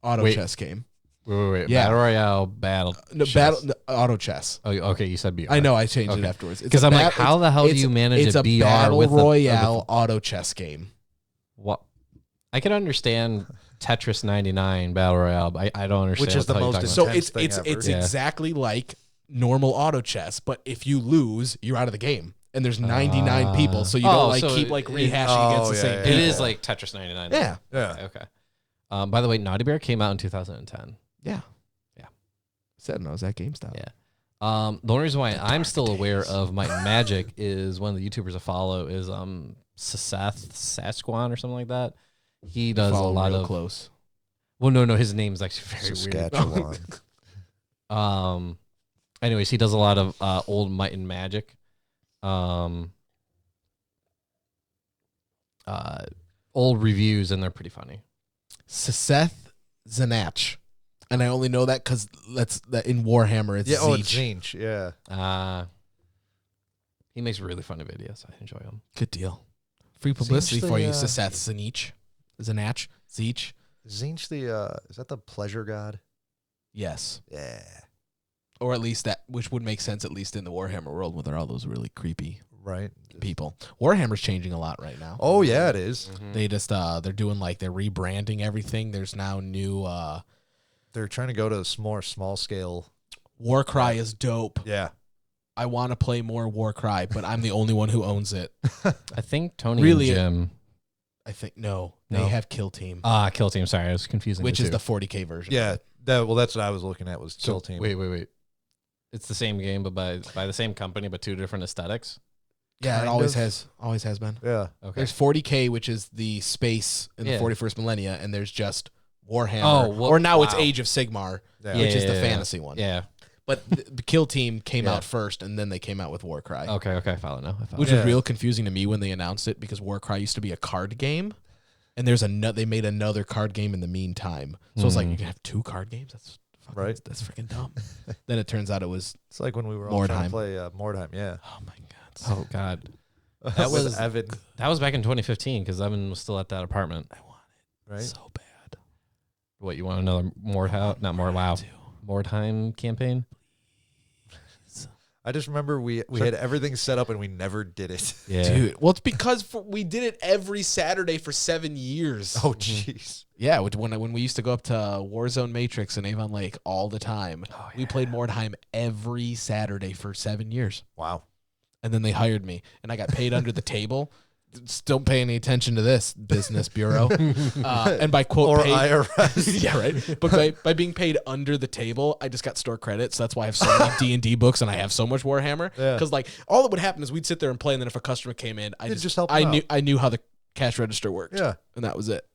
Auto Wait. chess game. Wait. Yeah. Battle Royale battle. No, chess. auto chess. Oh, okay, you said BR. I know I changed it Okay. afterwards. It's 'Cause a I'm like, how the hell do it's- you manage it's a a BR battle with a- royale auto chess game. What? I can understand Tetris 99 Battle Royale, but I don't understand Which is what the hell you're most talking So about. intense it's thing it's ever. it's Yeah. exactly like normal auto chess, but if you lose, you're out of the game. And there's 99 people, so you don't like so keep like it- rehashing against the yeah, same yeah, It people. is like Tetris 99. Yeah. Yeah. Okay. By the way, Naughty Bear came out in 2010. Yeah. Yeah. Said no, I was at GameStop. Yeah. The only reason why I'm still aware of Might and Magic is one of the YouTubers I follow is Seth Sasquan or something like that. He does Follow a lot real of close. Well, no, his name's actually very Saskatchewan. weird. Anyways, he does a lot of old Might and Magic. Old reviews, and they're pretty funny. Seth Zanach. And I only know that because that's that in Warhammer. It's Yeah, Zeech. it's Zinch. Yeah. He makes really funny videos. I enjoy him. Good deal. Free publicity Zeech for the, you, Seth Zanach. Zanach. Zeech. Zinch is that the pleasure god? Yes. Yeah. Or at least that, which would make sense at least in the Warhammer world where there are all those really creepy Right. people. Warhammer's changing a lot right now. Oh yeah, it is. They just they're doing like they're rebranding everything. There's now new They're trying to go to more small scale. Warcry is dope. Yeah. I want to play more Warcry, but I'm the only one who owns it. I think Tony Really, and Jim. I think no, No. they have Kill Team, Kill Team. Sorry, I was confusing. which the is two. the 40K version. Yeah. That's what I was looking at was Kill Team. Wait. It's the same game, but by the same company, but two different aesthetics. Yeah, it Kind always of. has been. Yeah. Okay. There's 40K, which is the space in Yeah. the 41st millennia, and there's just Warhammer, Oh, or now it's wow. Age of Sigmar, Yeah. which is the Yeah. fantasy one. Yeah. But the Kill Team came Yeah. out first, and then they came out with Warcry, Okay. I follow now. which Yeah. was real confusing to me when they announced it because Warcry used to be a card game, and they made another card game in the meantime. So it's like you can have 2 card games. Right. That's freaking dumb. Then it turns out it was. It's like when we were all trying Mordheim. to play Mordheim. Yeah. Oh my god. Oh God. That was- Evan, That was back in 2015 because Evan was still at that apartment. I want it right? so bad. What, you want another Mordheim campaign? I just remember we had everything set up and we never did it. Yeah. Dude, well, it's because we did it every Saturday for 7 years. Oh, jeez. Yeah, when we used to go up to Warzone Matrix in Avon Lake all the time, we played Mordheim every Saturday for 7 years. Wow. And then they hired me, and I got paid under the table. Don't pay any attention to this, Business Bureau. And by quote, Or paid, IRS. yeah, right. But by being paid under the table, I just got store credit, so that's why I have so many D&D books and I have so much Warhammer. Yeah. Because like all that would happen is we'd sit there and play, and then if a customer came in, You'd just help them I knew how the cash register worked. Yeah. And that was it.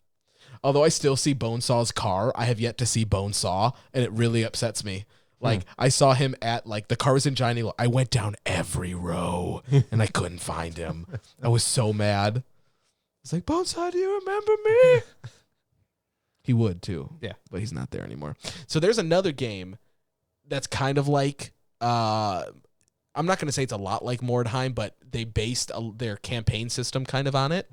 Although I still see Bonesaw's car, I have yet to see Bonesaw, and it really upsets me. Like, I saw him at, like, the car was in Johnny. I went down every row, and I couldn't find him. I was so mad. I was like, Bonesaw, do you remember me? He would, too. Yeah. But he's not there anymore. So there's another game that's kind of like, I'm not going to say it's a lot like Mordheim, but they based their campaign system kind of on it.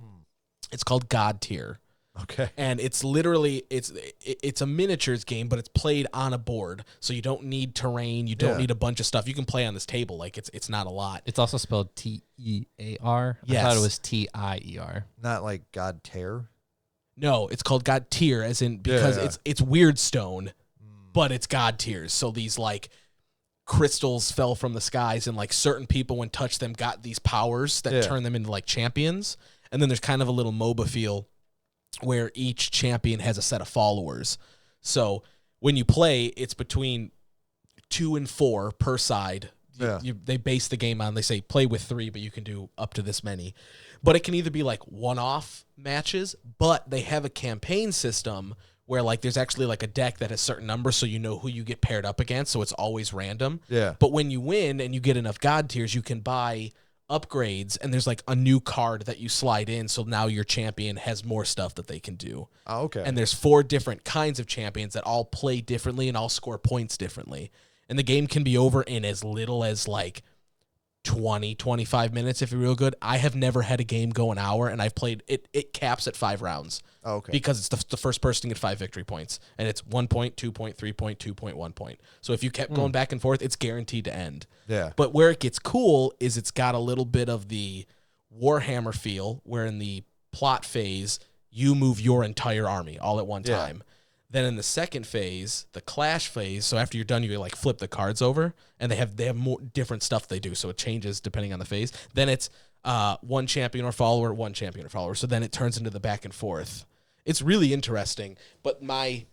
It's called God Tier. Okay. And it's literally it's a miniatures game, but it's played on a board, so you don't need terrain, you don't Yeah. need a bunch of stuff. You can play on this table, like it's not a lot. It's also spelled T-E-A-R. I Yes. thought it was T-I-E-R. Not like God Tear. No, it's called God Tier, as in because Yeah. it's weird stone, but it's God tiers. So these like crystals fell from the skies, and like certain people when touched them got these powers that Yeah. turn them into like champions. And then there's kind of a little MOBA feel where each champion has a set of followers. So when you play, it's between 2 and 4 per side. Yeah. They base the game on, they say play with 3, but you can do up to this many. But it can either be like one-off matches, but they have a campaign system where like there's actually like a deck that has certain numbers, so you know who you get paired up against, so it's always random. Yeah. But when you win and you get enough God tiers, you can buy upgrades, and there's like a new card that you slide in, so now your champion has more stuff that they can do. Oh, okay. And there's 4 different kinds of champions that all play differently and all score points differently. And the game can be over in as little as like 20, 25 minutes if you're real good. I have never had a game go an hour, and I've played it. It caps at 5 rounds. Oh, okay. Because it's the first person to get 5 victory points, and it's 1 point, 2 point, 3 point, 2 point, 1 point. So if you kept going back and forth, it's guaranteed to end. Yeah. But where it gets cool is it's got a little bit of the Warhammer feel, where in the plot phase, you move your entire army all at one Yeah. time. Then in the second phase, the clash phase, so after you're done, you like flip the cards over, and they have more different stuff they do, so it changes depending on the phase. Then it's one champion or follower, one champion or follower. So then it turns into the back and forth. It's really interesting, but my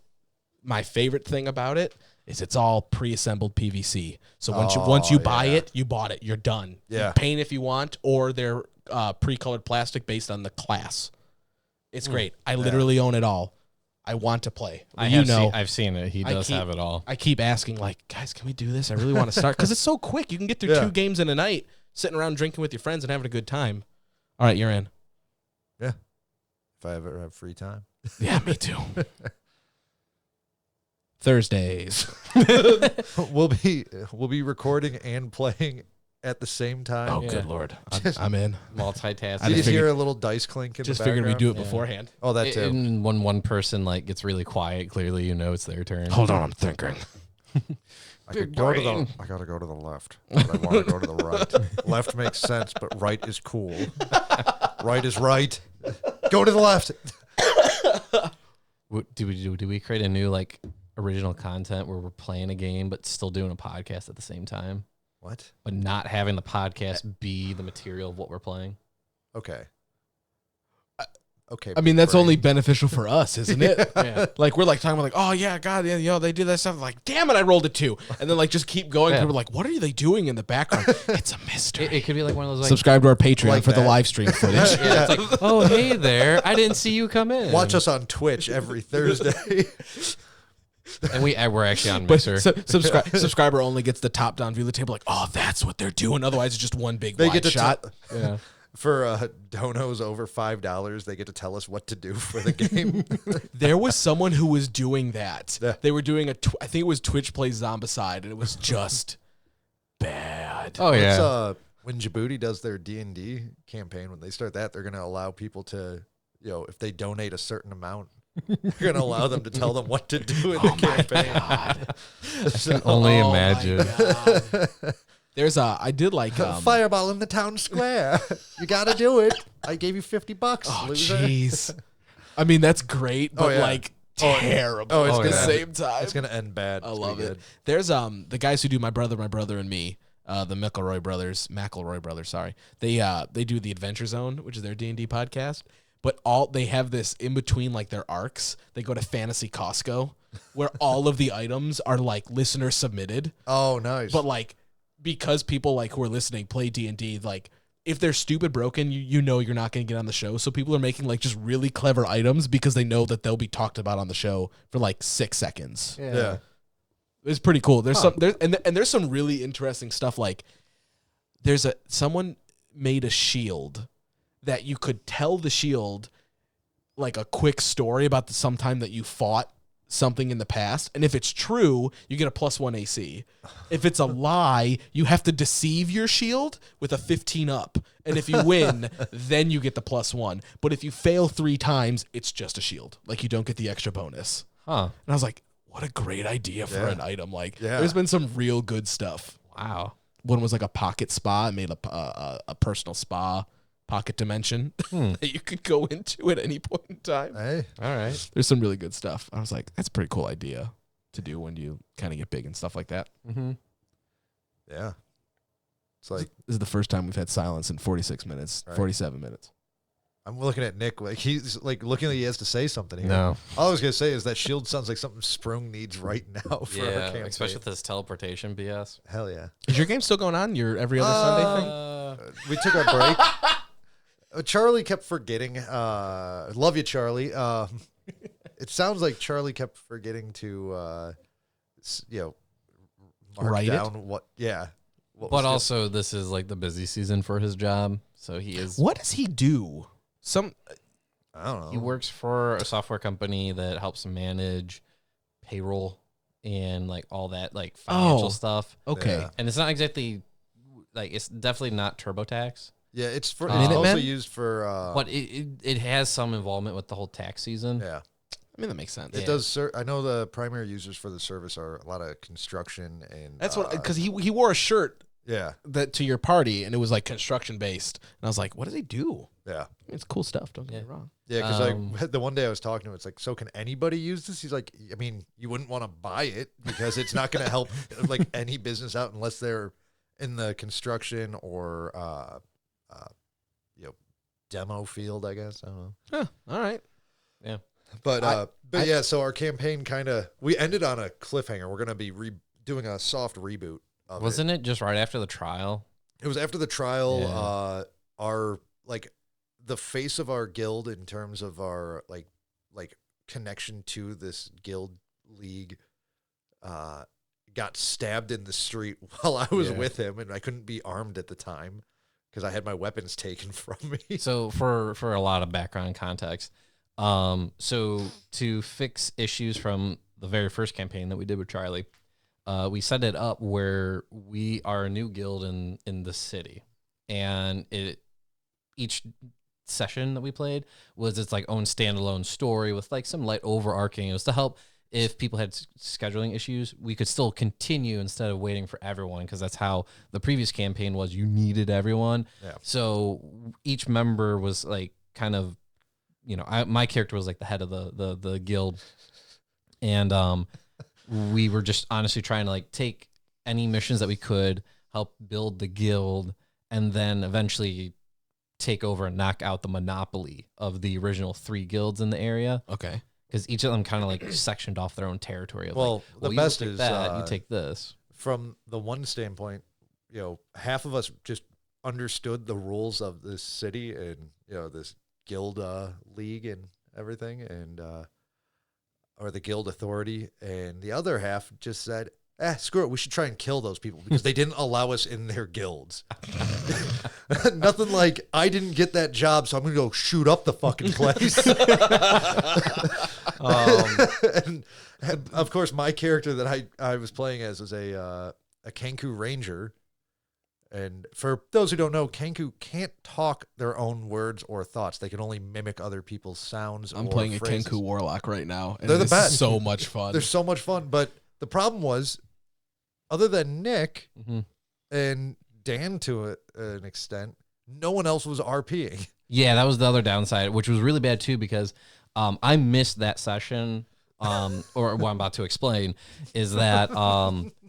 favorite thing about it is it's all pre-assembled PVC. So once you buy it, you bought it. You're done. Yeah. You paint if you want, or they're pre-colored plastic based on the class. It's great. I literally own it all. I want to play. I've seen it. He I does keep- have it all. I keep asking, like, guys, can we do this? I really want to start because it's so quick. You can get through Yeah. 2 games in a night, sitting around drinking with your friends and having a good time. All right, you're in. Yeah. If I ever have free time. Yeah, me too. Thursdays. We'll be recording and playing at the same time. Oh, Yeah. good Lord. I'm in. Multitasking. I You just just hear figured- a little dice clink in Just the figured we'd do it Yeah. beforehand. Oh, that too. And when one person like gets really quiet, clearly you know it's their turn. Hold on, I'm thinking. I Big could go to brain. I gotta go to the left, but I want to go to the right. Left makes sense, but right is cool. Right is right. Go to the left. Do we create a new like original content where we're playing a game but still doing a podcast at the same time, What? but not having the podcast be the material of what we're playing? Okay. okay. I mean, that's brain. only beneficial for us, isn't it? Yeah. Like, we're like talking about like, oh yeah, God, yeah, yo, they do that stuff. Like, damn it, I rolled a 2. And then like just keep going. Yeah. People are like, what are they doing in the background? It's a mystery. It could be like one of those like, Subscribe to our Patreon Like for the that. live stream footage. yeah, it's like, oh hey there, I didn't see you come in. Watch us on Twitch every Thursday. and we're actually on But Mixer. subscriber only gets the top down view of the table. Like, oh, that's what they're doing. Otherwise, it's just one big They wide get to shot. yeah. For donos over $5, they get to tell us what to do for the game. There was someone who was doing that. Yeah. They were doing I think it was Twitch Plays Zombicide, and it was just bad. Oh yeah. It's, when Djibouti does their D&D campaign, when they start that, they're going to allow people to, if they donate a certain amount, they're going to allow them to tell them what to do in the campaign. I can only imagine. There's I did like Fireball in the town square. You got to do it. I gave you $50. oh loser. jeez. I mean, that's great, but yeah. like terrible it's at the gonna- same time. It's going to end bad. I It's love gonna be it. good. There's the guys who do My Brother and Me, the McElroy brothers, sorry. They do the Adventure Zone, which is their D&D podcast, but they have this in between like their arcs. They go to Fantasy Costco where all of the items are like listener submitted, Oh, nice. but like because people like who are listening play D&D, like if they're stupid broken, you know you're not going to get on the show. So people are making like just really clever items because they know that they'll be talked about on the show for like 6 seconds. yeah. It's pretty cool. There's there's some really interesting stuff. Like someone made a shield that you could tell the shield like a quick story about some time that you fought something in the past, and if it's true, you get a +1 AC. If it's a lie, you have to deceive your shield with a 15 up, and if you win, then you get the +1. But if you fail 3 times, it's just a shield. Like you don't get the extra bonus. Huh. And I was like, what a great idea for Yeah. an item. Like, Yeah. there's been some real good stuff. Wow. One was like a pocket spa. It made a personal spa pocket dimension that you could go into at any point in time. Hey. All right. There's some really good stuff. I was like, that's a pretty cool idea to do when you kind of get big and stuff like that. Mm-hmm. Yeah. It's like, This is the first time we've had silence in 46 minutes, Right. 47 minutes. I'm looking at Nick like he's like looking like he has to say something here. No. All I was gonna say is that shield sounds like something Sprung needs right now for our Yeah, campaign. especially with this teleportation BS. Hell yeah. Is your game still going on? Your every other Sunday thing? We took our break. Charlie kept forgetting. Love you, Charlie. It sounds like Charlie kept forgetting to, mark Write it? down what. Yeah. What But was also, this is like the busy season for his job, so he is. What does he do? I don't know. He works for a software company that helps manage payroll and like all that like financial Oh. stuff. Okay. Yeah. And it's not exactly like it's definitely not TurboTax, Yeah, it's for. Minutemen? It's also used for. but it has some involvement with the whole tax season. Yeah. I mean, that makes sense. It does. I know the primary users for the service are a lot of construction and. That's what, because he wore a shirt Yeah. that to your party and it was like construction based. And I was like, what does he do? Yeah. I mean, it's cool stuff. Don't get me wrong. Yeah, because Um, like the one day I was talking to him, it's like, so can anybody use this? He's like, I mean, you wouldn't want to buy it because it's not going to help like any business out unless they're in the construction or demo field, I guess. I don't know. Huh, all right. But yeah, so our campaign we ended on a cliffhanger. We're going to be doing a soft reboot of Wasn't it just right after the trial? It was after the trial. Yeah. Our the face of our guild in terms of our like connection to this guild league got stabbed in the street while I was Yeah. with him, and I couldn't be armed at the time because I had my weapons taken from me. So for a lot of background context, so to fix issues from the very first campaign that we did with Charlie, we set it up where we are a new guild in the city, and each session that we played was its like own standalone story with like some light overarching. It was to help if people had scheduling issues, we could still continue instead of waiting for everyone, because that's how the previous campaign was. You needed everyone. Yeah. So each member was like kind of, my character was like the head of the guild, and we were just honestly trying to like take any missions that we could, help build the guild, and then eventually take over and knock out the monopoly of the original 3 guilds in the area. Okay. Because each of them kind of like sectioned off their own territory. Of Well, the you best take is that, you take this. From the one standpoint, half of us just understood the rules of this city and this guild league and everything, and or the guild authority, and the other half just said, screw it, we should try and kill those people because they didn't allow us in their guilds. Nothing like, I didn't get that job, so I'm going to go shoot up the fucking place. and of course, my character that I was playing as was a Kenku Ranger. And for those who don't know, Kenku can't talk their own words or thoughts. They can only mimic other people's sounds. I'm playing a Kenku Warlock right now. And They're the best. So much fun. They're so much fun. But the problem was, other than Nick and Dan to an extent, no one else was RPing. Yeah, that was the other downside, which was really bad too, because I missed that session, or what I'm about to explain is that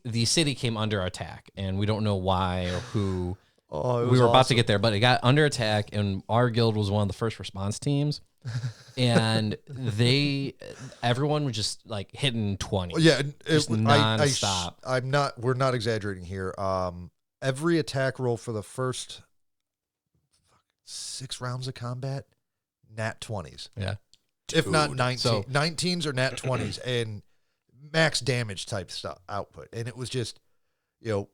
the city came under attack, and we don't know why or who. We were about to get there, but it got under attack, and our guild was one of the first response teams, and everyone was just like hitting 20. Yeah, just nonstop. We're not exaggerating here. Every attack roll for the first 6 rounds of combat, nat 20s. Yeah. If not 19. So 19s or nat 20s, and max damage type stuff output. And it was just, it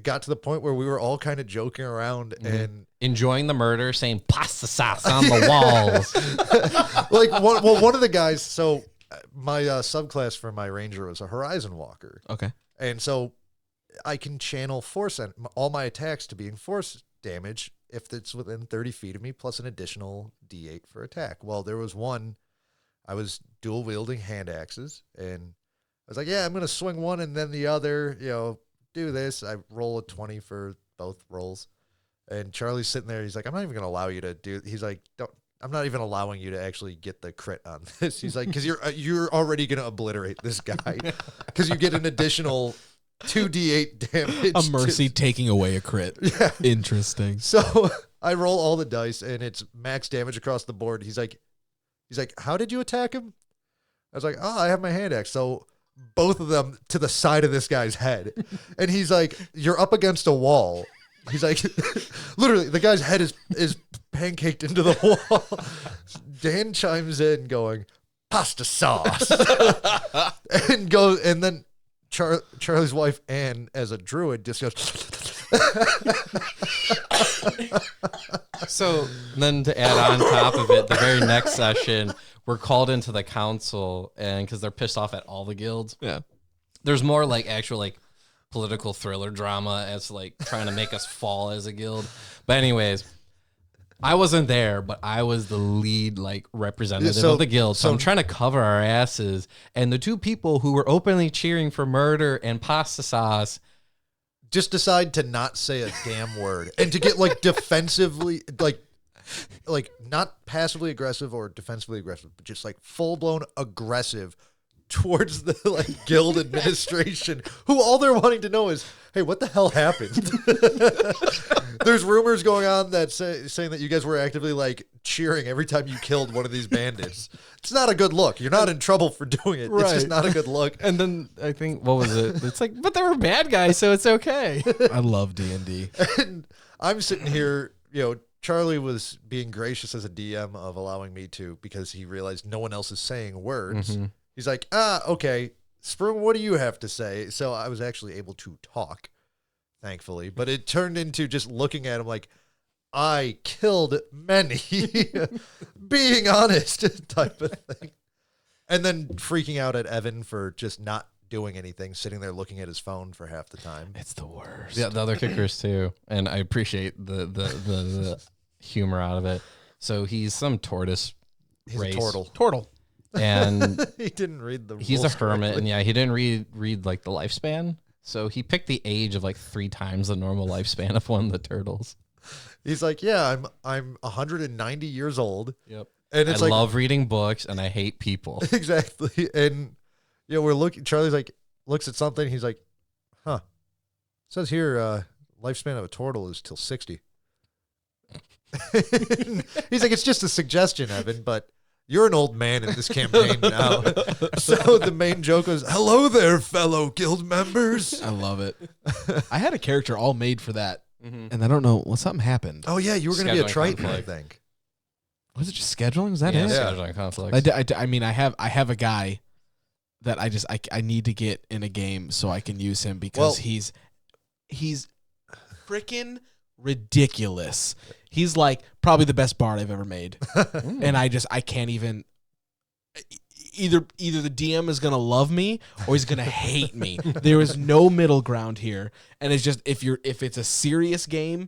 got to the point where we were all kind of joking around and enjoying the murder, saying pasta sauce on the walls. Like one of the guys. So my subclass for my ranger was a Horizon Walker. Okay. And so I can channel force and all my attacks to being force damage if it's within 30 feet of me, plus an additional D8 for attack. Well, there was one, I was dual wielding hand axes, and I was like, yeah, I'm going to swing one and then the other, do this. I roll a 20 for both rolls. And Charlie's sitting there. He's like, I'm not even going to allow you to do. He's like, I'm not even allowing you to actually get the crit on this. He's like, because you're already going to obliterate this guy because you get an additional 2d8 damage. A mercy taking away a crit. Yeah. Interesting. So I roll all the dice and it's max damage across the board. He's like, how did you attack him? I was like, I have my hand axe. So both of them to the side of this guy's head. And he's like, you're up against a wall. He's like, literally, the guy's head is pancaked into the wall. Dan chimes in going, pasta sauce. and then Charlie's wife, Ann, as a druid, just goes. So then to add on top of it, the very next session, we're called into the council, and because they're pissed off at all the guilds. Yeah. There's more like actual like political thriller drama as like trying to make us fall as a guild. But anyways, I wasn't there, but I was the lead like representative of the guild. So I'm trying to cover our asses. And the two people who were openly cheering for murder and pasta sauce just decide to not say a damn word and to get like defensively, like not passively aggressive or defensively aggressive, but just like full blown aggressive towards the like guild administration, who all they're wanting to know is, hey, what the hell happened? There's rumors going on that saying that you guys were actively like cheering every time you killed one of these bandits. It's not a good look. You're not in trouble for doing it. Right. It's just not a good look. And then I think, what was it? It's like, but they were bad guys, so it's okay. I love D&D. And I'm sitting here, Charlie was being gracious as a DM of allowing me to, because he realized no one else is saying words. Mm-hmm. He's like, okay, Spring, what do you have to say? So I was actually able to talk, thankfully. But it turned into just looking at him like, I killed many, being honest type of thing. And then freaking out at Evan for just not doing anything, sitting there looking at his phone for half the time. It's the worst. Yeah, the other kickers too. And I appreciate the humor out of it. So he's some tortoise race. A turtle. Turtle. And he didn't read the he's a hermit, and he didn't read like the lifespan, so he picked the age of like 3 times the normal lifespan of one of the turtles. He's like, yeah, I'm 190 years old. Yep. And it's I love reading books and I hate people. Exactly. And we're looking, Charlie's like, looks at something, he's like, it says here lifespan of a turtle is till 60. He's like, it's just a suggestion, Evan, but you're an old man in this campaign now. So the main joke was, hello there, fellow guild members. I love it. I had a character all made for that, and I don't know. Well, something happened. Oh, yeah, you were going to be a Scheduling Triton, conflict. I think. Was it just scheduling? Was that Yeah, it? scheduling conflicts. I mean, I have a guy that I need to get in a game so I can use him because he's freaking ridiculous. He's like probably the best bard I've ever made, and I can't even. Either the DM is gonna love me or he's gonna hate me. There is no middle ground here, and it's just if it's a serious game,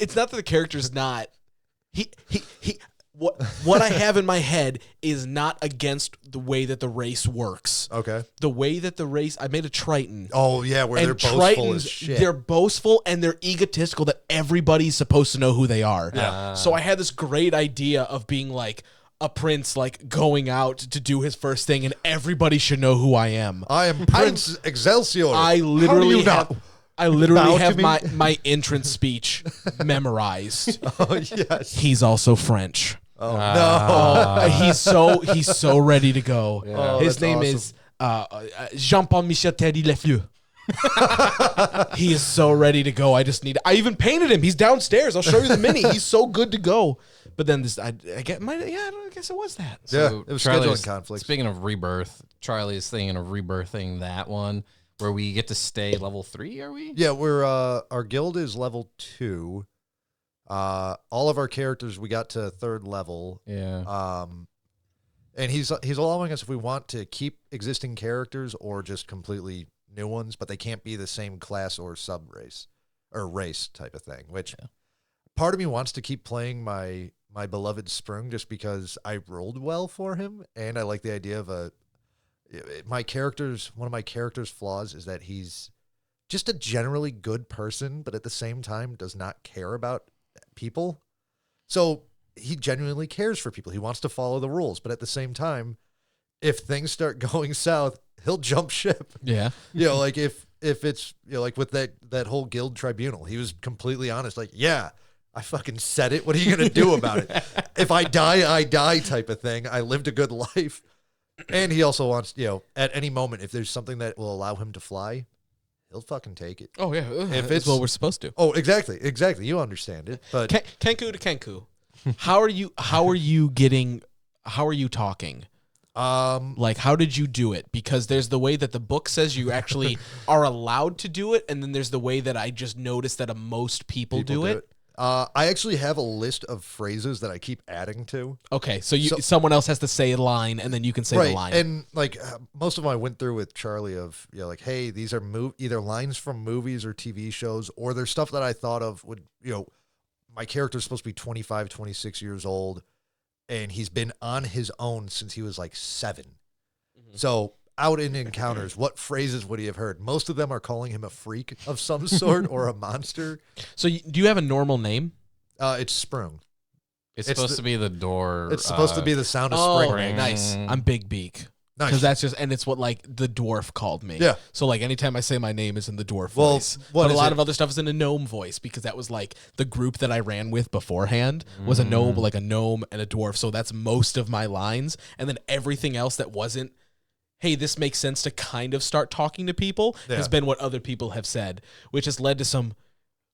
it's not that the character's not. What I have in my head is not against the way that the race works. Okay. The way that the race, I made a Triton. Oh, yeah, where they're boastful as shit. They're boastful and they're egotistical that everybody's supposed to know who they are. Yeah. So I had this great idea of being like a prince, like going out to do his first thing, and everybody should know who I am. I am Prince Excelsior. I literally bow have to me? my entrance speech memorized. Oh, yes. He's also French. Oh, no. He's so ready to go. Oh, His that's name awesome. is Jean-Paul Michel Teddy Lefleur. He is so ready to go. I even painted him. He's downstairs. I'll show you the mini. He's so good to go. But then I guess it was that. Yeah, it was Charlie's- scheduling conflicts. Speaking of rebirth, Charlie's thinking of rebirthing that one where we get to stay level 3, are we? Yeah, we're our guild is level 2. All of our characters we got to 3rd level. Yeah. And he's allowing us if we want to keep existing characters or just completely new ones, but they can't be the same class or sub race or race type of thing. Which part of me wants to keep playing my beloved Sprung just because I rolled well for him, and I like the idea of one of my character's flaws is that he's just a generally good person, but at the same time does not care about people. So he genuinely cares for people. He wants to follow the rules, but at the same time, if things start going south, he'll jump ship. Yeah. Like if it's like with that whole guild tribunal, he was completely honest. Like, yeah, I fucking said it. What are you gonna do about it? If I die, I die type of thing. I lived a good life. And he also wants, at any moment, if there's something that will allow him to fly, he'll fucking take it. Oh yeah. If That's it's what we're supposed to. Oh, exactly. You understand it. But Kenku to Kenku. How are you talking? Like, how did you do it? Because there's the way that the book says you actually are allowed to do it, and then there's the way that I just noticed that most people do it. I actually have a list of phrases that I keep adding to. Okay, so someone else has to say a line, and then you can say the line. And like most of them I went through with Charlie of, like, hey, these are either lines from movies or TV shows, or there's stuff that I thought of would, my character's supposed to be 25, 26 years old, and he's been on his own since he was like 7. Mm-hmm. So out in encounters, what phrases would he have heard? Most of them are calling him a freak of some sort or a monster. So do you have a normal name? It's Sprung. It's supposed to be the door. It's supposed to be the sound of spring. Nice. I'm Big Beak. Nice. Because that's just, and it's what like the dwarf called me. Yeah. So like anytime I say my name is in the dwarf voice. But a lot of other stuff is in a gnome voice because that was like the group that I ran with beforehand was a gnome, like a gnome and a dwarf. So that's most of my lines. And then everything else that wasn't, hey, this makes sense to kind of start talking to people has been what other people have said, which has led to some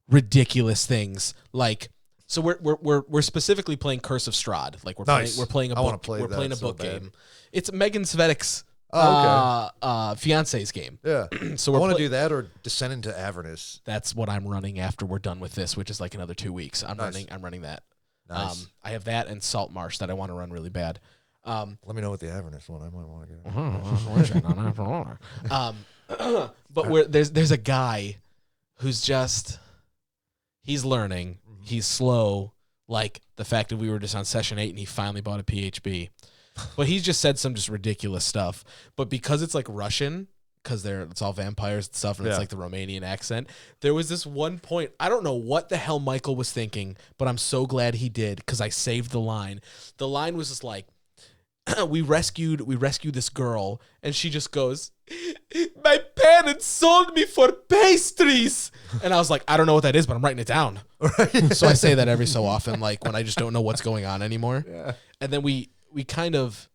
ridiculous things. Like, so we're specifically playing Curse of Strahd. Like we're playing a book game. It's Megan Svedek's fiance's game. Yeah. So I want to do that or Descend into Avernus. That's what I'm running after we're done with this, which is like another 2 weeks. I'm running that. Nice. I have that and Salt Marsh that I want to run really bad. Let me know what the Avernus one. I might want to get. But there's a guy who's just he's learning. He's slow. Like the fact that we were just on session 8 and he finally bought a PHB. But he's just said some just ridiculous stuff. But because it's like Russian, because it's all vampires and stuff, and it's like the Romanian accent. There was this one point, I don't know what the hell Michael was thinking, but I'm so glad he did because I saved the line. The line was just like, we rescued this girl, and she just goes, "My parents sold me for pastries," and I was like, I don't know what that is, but I'm writing it down. Right. So I say that every so often, like when I just don't know what's going on anymore. Yeah. And then we kind of,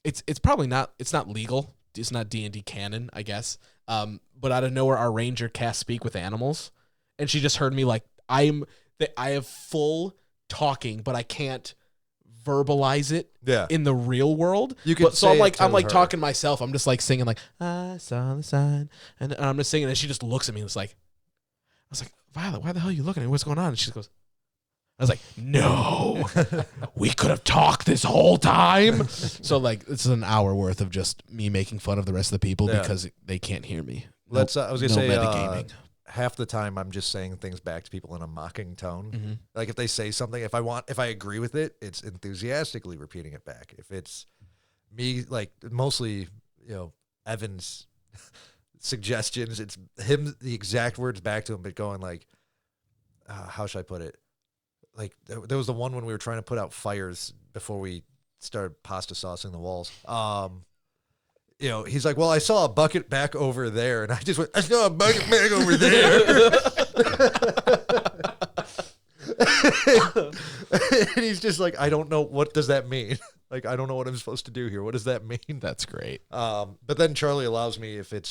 it's probably not, it's not legal, it's not D&D canon, I guess. But out of nowhere, our ranger cast speak with animals, and she just heard me like, I have full talking, but I can't verbalize it in the real world. So I'm like talking to myself. I'm just like singing like, I saw the sign, and I'm just singing, and she just looks at me and it's like, I was like, Violet, why the hell are you looking at me? What's going on? And she goes, I was like, no, we could have talked this whole time. So like, this is an hour worth of just me making fun of the rest of the people because they can't hear me. I was gonna say metagaming. Half the time I'm just saying things back to people in a mocking tone. Mm-hmm. Like if they say something, if I agree with it, it's enthusiastically repeating it back. If it's me, like mostly, Evan's suggestions, it's him, the exact words back to him, but going like, how should I put it? Like there was the one when we were trying to put out fires before we started pasta saucing the walls. He's like, well, I saw a bucket back over there. And I just went, I saw a bucket back over there. And he's just like, I don't know. What does that mean? Like, I don't know what I'm supposed to do here. What does that mean? That's great. But then Charlie allows me, if it's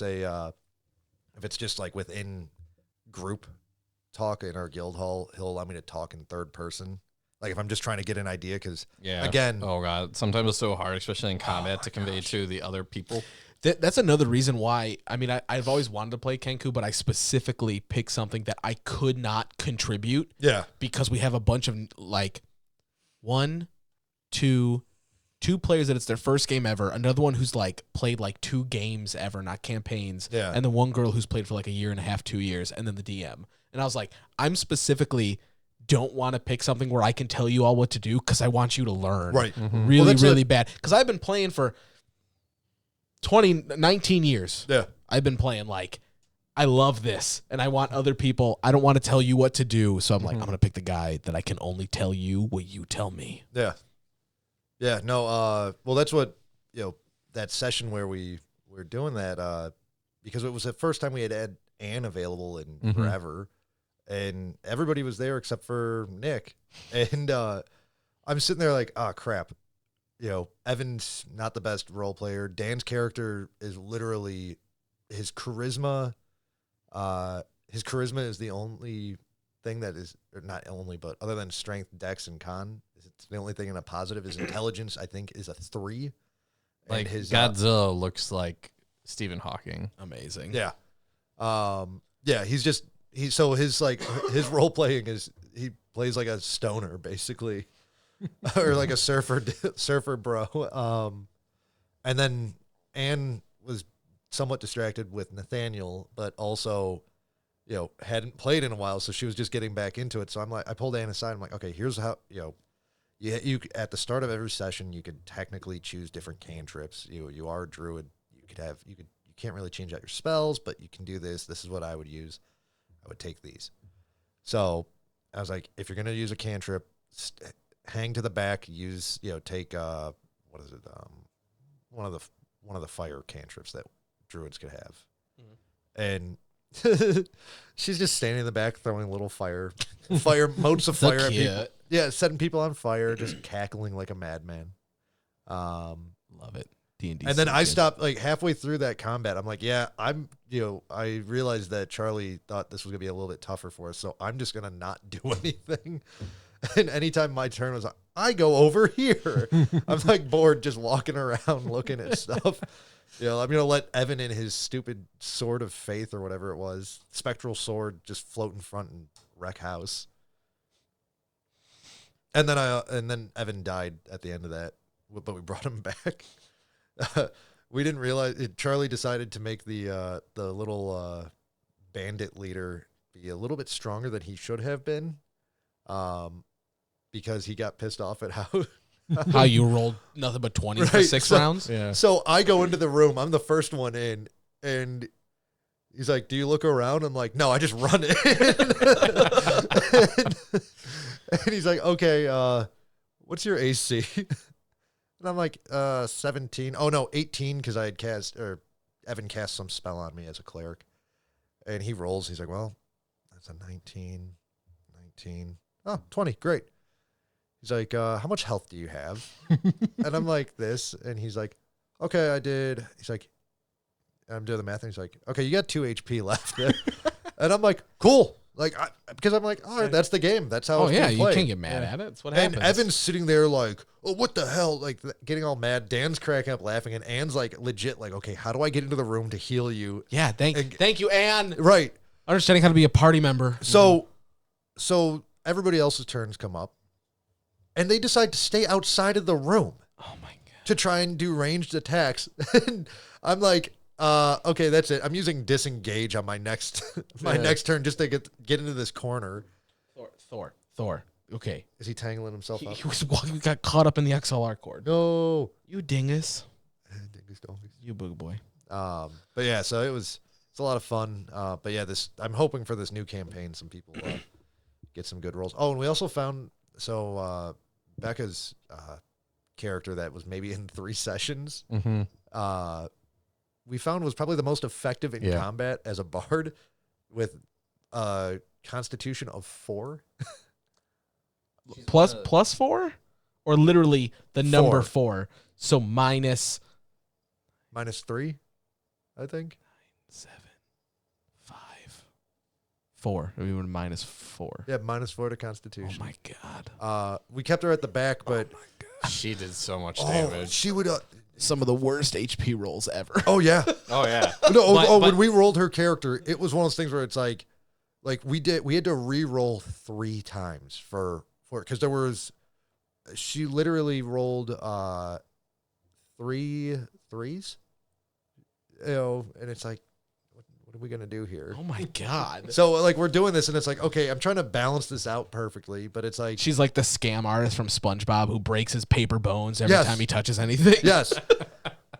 just like within group talk in our guild hall, he'll allow me to talk in third person. Like if I'm just trying to get an idea, because again, oh god, sometimes it's so hard, especially in combat, to convey to the other people. That's another reason why. I mean, I've always wanted to play Kenku, but I specifically picked something that I could not contribute. Yeah, because we have a bunch of like two players that it's their first game ever. Another one who's like played like 2 games ever, not campaigns. Yeah, and then one girl who's played for like a year and a half, 2 years, and then the DM. And I was like, I'm specifically don't want to pick something where I can tell you all what to do because I want you to learn. Right. Mm-hmm. Really bad. Because I've been playing for 19 years. Yeah. I've been playing like, I love this and I want other people. I don't want to tell you what to do. So I'm like, I'm going to pick the guy that I can only tell you what you tell me. Yeah. Yeah. No, well, that's what, that session where we were doing that, because it was the first time we had Aaannnnd available in forever. And everybody was there except for Nick. And I'm sitting there like, oh, crap. Evan's not the best role player. Dan's character is literally his charisma. His charisma is the only thing that is, or not only, but other than strength, dex, and con, it's the only thing in a positive. His intelligence, I think, is a 3. Like his Godzilla looks like Stephen Hawking. Amazing. Yeah. Yeah, so his role playing is he plays like a stoner basically, or like a surfer bro. And then Anne was somewhat distracted with Nathaniel, but also, hadn't played in a while, so she was just getting back into it. So I pulled Anne aside. I'm like, okay, here's how you at the start of every session you could technically choose different cantrips. You are a druid. You can't really change out your spells, but you can do this. This is what I would use. I would take these. So I was like, if you're going to use a cantrip, hang to the back, take, what is it? One of the fire cantrips that druids could have. Mm-hmm. And she's just standing in the back, throwing little motes of fire at people. Yeah. Setting people on fire, just cackling like a madman. Love it. D&D and then I stopped like halfway through that combat. I'm like, yeah, I realized that Charlie thought this was going to be a little bit tougher for us. So I'm just going to not do anything. And anytime my turn was, I go over here. I'm like bored just walking around looking at stuff. I'm going to let Evan in his stupid sword of faith or whatever it was, spectral sword, just float in front and wreck house. And then Evan died at the end of that, but we brought him back. We didn't realize Charlie decided to make the little bandit leader be a little bit stronger than he should have been, because he got pissed off at how you rolled nothing but 20 for 6 rounds. Yeah. So I go into the room. I'm the first one in, and he's like, "Do you look around?" I'm like, "No, I just run in." and he's like, "Okay, what's your AC?" And I'm like, 17. Oh, no, 18 because I had Evan cast some spell on me as a cleric. And he rolls. He's like, well, that's a 19. Oh, 20. Great. He's like, how much health do you have? And I'm like, this. And he's like, okay, I did. He's like, I'm doing the math. And he's like, okay, you got 2 HP left. And I'm like, cool. Like, because I'm like, all right, that's the game. That's how it's you can't get mad at it. That's what happens. And Evan's sitting there like, oh, what the hell? Like, getting all mad. Dan's cracking up laughing. And Ann's like, legit, like, okay, how do I get into the room to heal you? Yeah, thank you, Ann. Right. Understanding how to be a party member. So everybody else's turns come up. And they decide to stay outside of the room. Oh, my God. To try and do ranged attacks. And I'm like, okay, that's it. I'm using disengage on my next next turn just to get into this corner. Thor. Okay. Is he tangling himself up? He got caught up in the XLR cord. No. You dingus. Dingus dongus. You booga boy. But yeah, so it's a lot of fun. But yeah, I'm hoping for this new campaign, some people get some good rolls. Oh, and we also found Becca's character that was maybe in 3 sessions. Mm-hmm. We found was probably the most effective in combat as a bard with a constitution of 4. Plus 4? Or literally the number 4. So minus 3, I think. 7, 5, 4. We went minus 4. Yeah, -4 to constitution. Oh my God. We kept her at the back, but she did so much damage. She would some of the worst HP rolls ever. Oh yeah. Oh yeah. No, when we rolled her character, it was one of those things where it's like we had to re-roll 3 times for because she literally rolled 3 threes. And it's like, what are we gonna do here? Oh my God. So like we're doing this and it's like, okay, I'm trying to balance this out perfectly, but it's like she's like the scam artist from SpongeBob who breaks his paper bones every time he touches anything. Yes.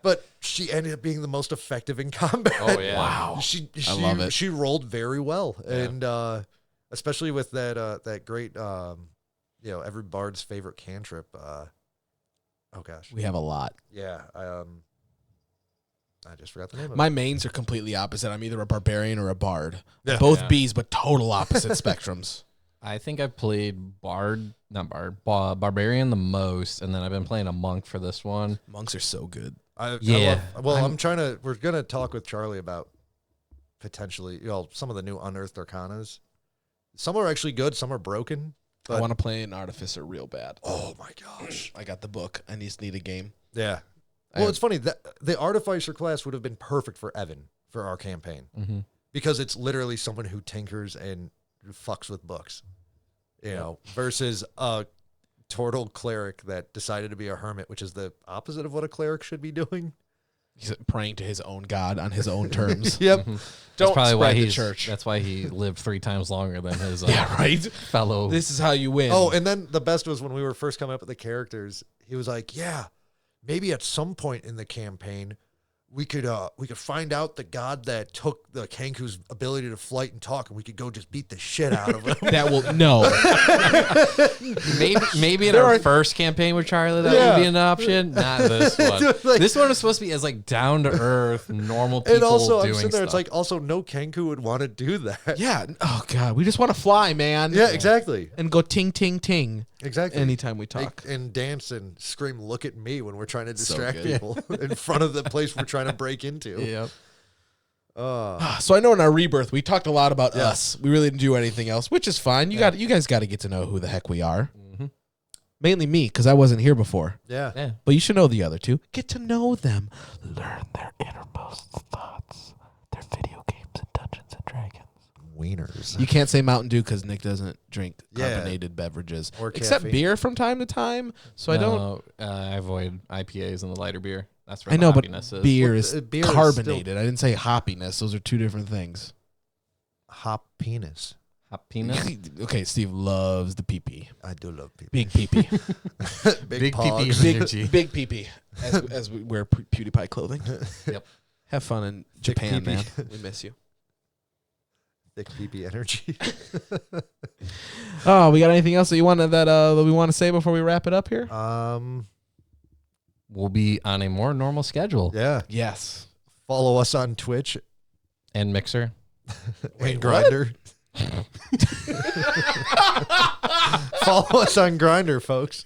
But she ended up being the most effective in combat. Oh yeah. Wow. I love it. She rolled very well. Yeah. And especially with that great every bard's favorite cantrip. Oh gosh. We have a lot. Yeah. I just forgot the name of it. My mains are completely opposite. I'm either a barbarian or a bard. Yeah. Both Yeah. Bs, but total opposite spectrums. I think I've played barbarian the most, and then I've been playing a monk for this one. Monks are so good. We're going to talk with Charlie about potentially, some of the new unearthed arcanas. Some are actually good. Some are broken. But I want to play an artificer real bad. Oh my gosh. I got the book. I just need a game. Yeah. Well, it's funny that the artificer class would have been perfect for Evan for our campaign because it's literally someone who tinkers and fucks with books, versus a turtle cleric that decided to be a hermit, which is the opposite of what a cleric should be doing. He's praying to his own god on his own terms. Yep. Mm-hmm. Don't probably spread why the he's church. That's why he lived 3 times longer than his right. fellow. This is how you win. Oh, and then the best was when we were first coming up with the characters. He was like, "Yeah, maybe at some point in the campaign, we could find out the god that took the Kenku's ability to flight and talk, and we could go just beat the shit out of him." That will no. maybe in our first campaign with Charlie that would be an option. Not this one. This one was supposed to be as like down to earth, normal people And also, I'm doing sitting there. stuff. It's like also no Kenku would want to do that. Yeah. Oh God. We just want to fly, man. Yeah, exactly. And go ting ting ting. Exactly. Anytime we talk. And dance and scream, "Look at me," when we're trying to distract good. people in front of the place we're trying to break into. yep. So I know in our rebirth we talked a lot about us. We really didn't do anything else, which is fine. You guys got to get to know who the heck we are. Mm-hmm. Mainly me, because I wasn't here before. Yeah. But you should know the other two. Get to know them. Learn their innermost thoughts. Their video games and Dungeons and Dragons. Wieners. You can't say Mountain Dew because Nick doesn't drink Yeah. carbonated beverages. Or except caffeine. beer from time to time. So I don't. I avoid IPAs and the lighter beer. That's where I the know, but happiness is. beer is Beer is carbonated. I didn't say hoppiness. Those are two different things. Hop penis. Hot peanut. Okay, Steve loves the pee-pee. I do love people. Big pee-pee. Big pee-pee pogs. energy. Big pee-pee. As we wear PewDiePie clothing. Yep. Have fun in Thick Japan, pee-pee. man. We miss you. Thick pee energy. Oh, we got anything else that we want to say before we wrap it up here? we'll be on a more normal schedule. Yeah. Yes. Follow us on Twitch And Mixer. and Grinder. Follow us on Grinder, folks.